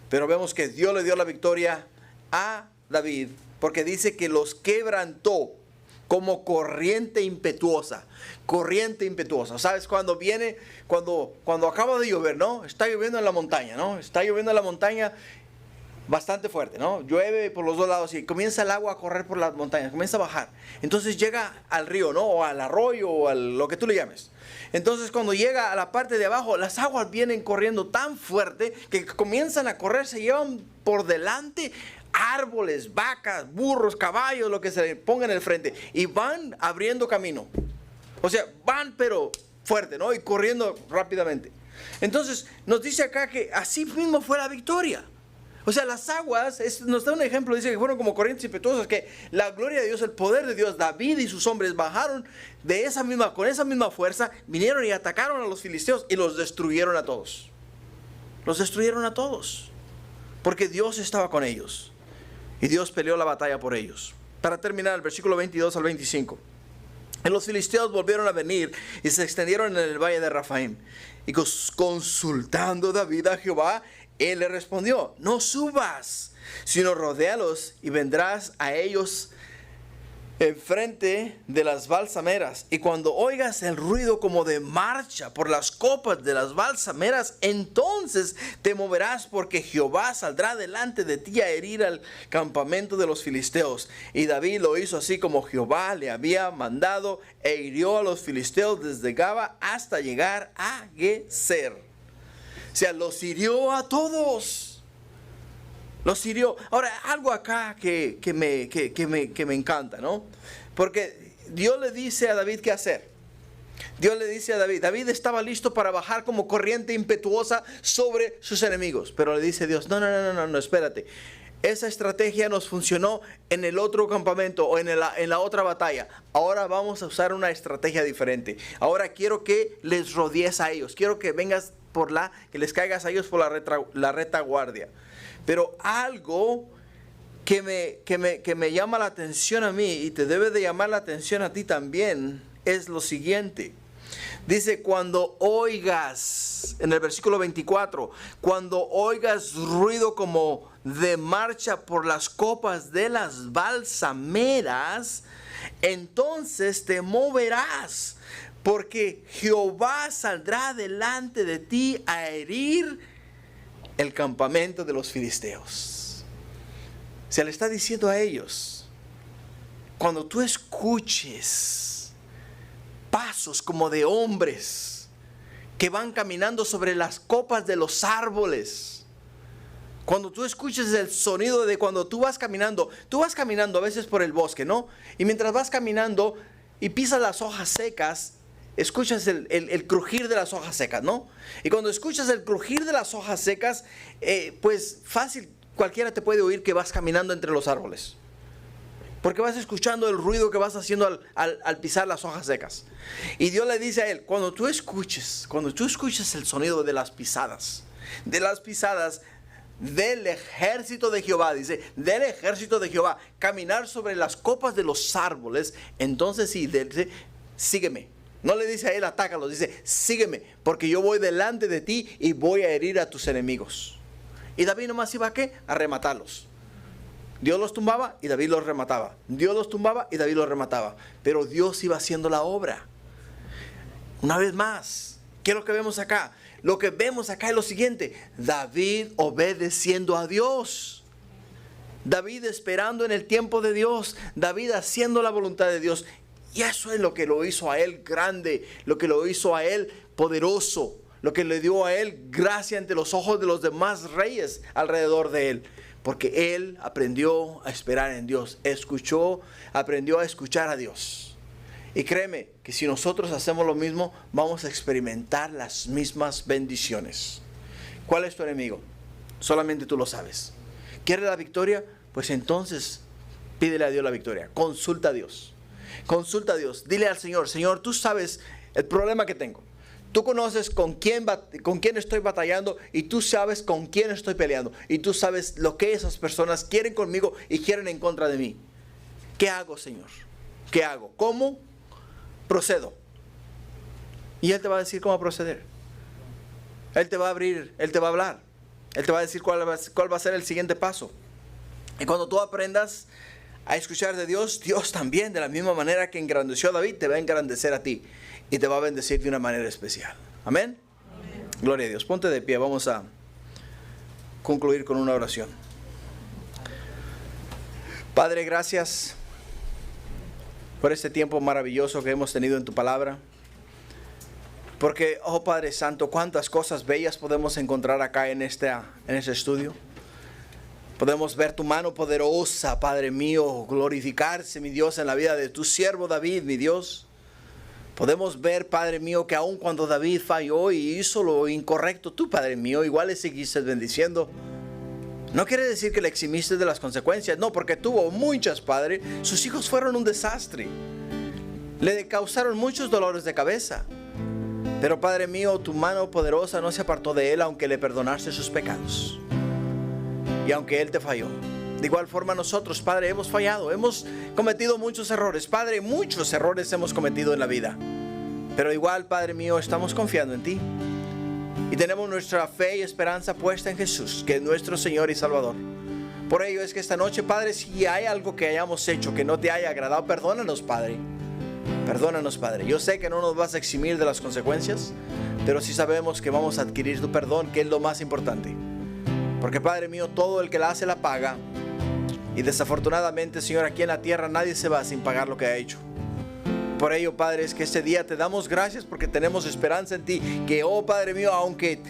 Pero vemos que Dios le dio la victoria a David, porque dice que los quebrantó como corriente impetuosa. Corriente impetuosa. ¿Sabes? Cuando acaba de llover, ¿no? Está lloviendo en la montaña, ¿no? Está lloviendo en la montaña bastante fuerte, ¿no? Llueve por los dos lados y comienza el agua a correr por las montañas, comienza a bajar. Entonces llega al río, ¿no? O al arroyo o a lo que tú le llames. Entonces cuando llega a la parte de abajo, las aguas vienen corriendo tan fuerte que comienzan a correr, se llevan por delante árboles, vacas, burros, caballos, lo que se le ponga en el frente, y van abriendo camino. O sea, van pero fuerte, ¿no? Y corriendo rápidamente. Entonces nos dice acá que así mismo fue la victoria. O sea, las aguas, nos da un ejemplo, dice que fueron como corrientes impetuosas, que la gloria de Dios, el poder de Dios, David y sus hombres bajaron con esa misma fuerza, vinieron y atacaron a los filisteos y los destruyeron a todos. Los destruyeron a todos, porque Dios estaba con ellos y Dios peleó la batalla por ellos. Para terminar, el versículo 22 al 25. Y los filisteos volvieron a venir y se extendieron en el valle de Rafaim. Y consultando David a Jehová, él le respondió: no subas, sino rodéalos y vendrás a ellos enfrente de las balsameras. Y cuando oigas el ruido como de marcha por las copas de las balsameras, entonces te moverás, porque Jehová saldrá delante de ti a herir al campamento de los filisteos. Y David lo hizo así como Jehová le había mandado, e hirió a los filisteos desde Gaba hasta llegar a Geser. O sea, los hirió a todos. Los hirió. Ahora, algo acá que me encanta, ¿no? Porque Dios le dice a David qué hacer. Dios le dice a David. David estaba listo para bajar como corriente impetuosa sobre sus enemigos. Pero le dice Dios: no, espérate. Esa estrategia nos funcionó en el otro campamento o en la otra batalla. Ahora vamos a usar una estrategia diferente. Ahora quiero que les rodees a ellos. Quiero que vengas que les caigas a ellos por la retaguardia. Pero algo que me llama la atención a mí, y te debe de llamar la atención a ti también, es lo siguiente. Dice: cuando oigas, en el versículo 24, cuando oigas ruido como de marcha por las copas de las balsameras, entonces te moverás, porque Jehová saldrá delante de ti a herir el campamento de los filisteos. Se le está diciendo a ellos: cuando tú escuches pasos como de hombres que van caminando sobre las copas de los árboles, cuando tú escuches el sonido de cuando tú vas caminando a veces por el bosque, ¿no? Y mientras vas caminando y pisas las hojas secas, escuchas el crujir de las hojas secas, ¿no? Y cuando escuchas el crujir de las hojas secas, pues fácil, cualquiera te puede oír que vas caminando entre los árboles, porque vas escuchando el ruido que vas haciendo al pisar las hojas secas. Y Dios le dice a él: cuando tú escuches el sonido de las pisadas del ejército de Jehová, dice, del ejército de Jehová, caminar sobre las copas de los árboles, entonces sí, dice, sígueme. No le dice a él atácalos, dice sígueme, porque yo voy delante de ti y voy a herir a tus enemigos. Y David nomás iba a ¿qué? A rematarlos. Dios los tumbaba y David los remataba. Dios los tumbaba y David los remataba. Pero Dios iba haciendo la obra. Una vez más, ¿qué es lo que vemos acá? Lo que vemos acá es lo siguiente: David obedeciendo a Dios. David esperando en el tiempo de Dios. David haciendo la voluntad de Dios. Y eso es lo que lo hizo a él grande, lo que lo hizo a él poderoso, lo que le dio a él gracia ante los ojos de los demás reyes alrededor de él. Porque él aprendió a esperar en Dios, aprendió a escuchar a Dios. Y créeme que si nosotros hacemos lo mismo, vamos a experimentar las mismas bendiciones. ¿Cuál es tu enemigo? Solamente tú lo sabes. ¿Quieres la victoria? Pues entonces pídele a Dios la victoria. Consulta a Dios. Consulta a Dios. Dile al Señor: Señor, tú sabes el problema que tengo. Tú conoces con quién estoy batallando, y tú sabes con quién estoy peleando. Y tú sabes lo que esas personas quieren conmigo y quieren en contra de mí. ¿Qué hago, Señor? ¿Qué hago? ¿Cómo procedo? Y Él te va a decir cómo proceder. Él te va a abrir, Él te va a hablar. Él te va a decir cuál va a ser el siguiente paso. Y cuando tú aprendas a escuchar de Dios, Dios también, de la misma manera que engrandeció a David, te va a engrandecer a ti y te va a bendecir de una manera especial. Amén. Amén. Gloria a Dios. Ponte de pie. Vamos a concluir con una oración. Padre, gracias por este tiempo maravilloso que hemos tenido en tu palabra. Porque, oh Padre Santo, cuántas cosas bellas podemos encontrar acá en este estudio. Podemos ver tu mano poderosa, Padre mío, glorificarse, mi Dios, en la vida de tu siervo David, mi Dios. Podemos ver, Padre mío, que aun cuando David falló y hizo lo incorrecto, tú, Padre mío, igual le seguiste bendiciendo. No quiere decir que le eximiste de las consecuencias, no, porque tuvo muchas, Padre. Sus hijos fueron un desastre. Le causaron muchos dolores de cabeza. Pero, Padre mío, tu mano poderosa no se apartó de él, aunque le perdonaste sus pecados. Y aunque él te falló. De igual forma nosotros, Padre, hemos fallado. Hemos cometido muchos errores. Padre, muchos errores hemos cometido en la vida. Pero igual, Padre mío, estamos confiando en ti. Y tenemos nuestra fe y esperanza puesta en Jesús, que es nuestro Señor y Salvador. Por ello es que esta noche, Padre, si hay algo que hayamos hecho que no te haya agradado, perdónanos, Padre. Perdónanos, Padre. Yo sé que no nos vas a eximir de las consecuencias, pero sí sabemos que vamos a adquirir tu perdón, que es lo más importante. Porque, Padre mío, todo el que la hace la paga. Y desafortunadamente, Señor, aquí en la tierra nadie se va sin pagar lo que ha hecho. Por ello, Padre, es que este día te damos gracias porque tenemos esperanza en ti. Que, oh Padre mío, aunque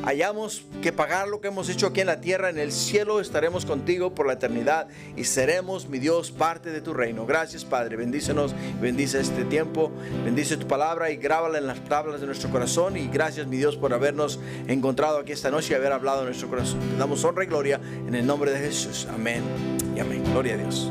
hayamos que pagar lo que hemos hecho aquí en la tierra, en el cielo estaremos contigo por la eternidad y seremos, mi Dios, parte de tu reino. Gracias, Padre. Bendícenos, bendice este tiempo, bendice tu palabra y grábala en las tablas de nuestro corazón. Y gracias, mi Dios, por habernos encontrado aquí esta noche y haber hablado en nuestro corazón. Te damos honra y gloria en el nombre de Jesús. Amén y amén. Gloria a Dios.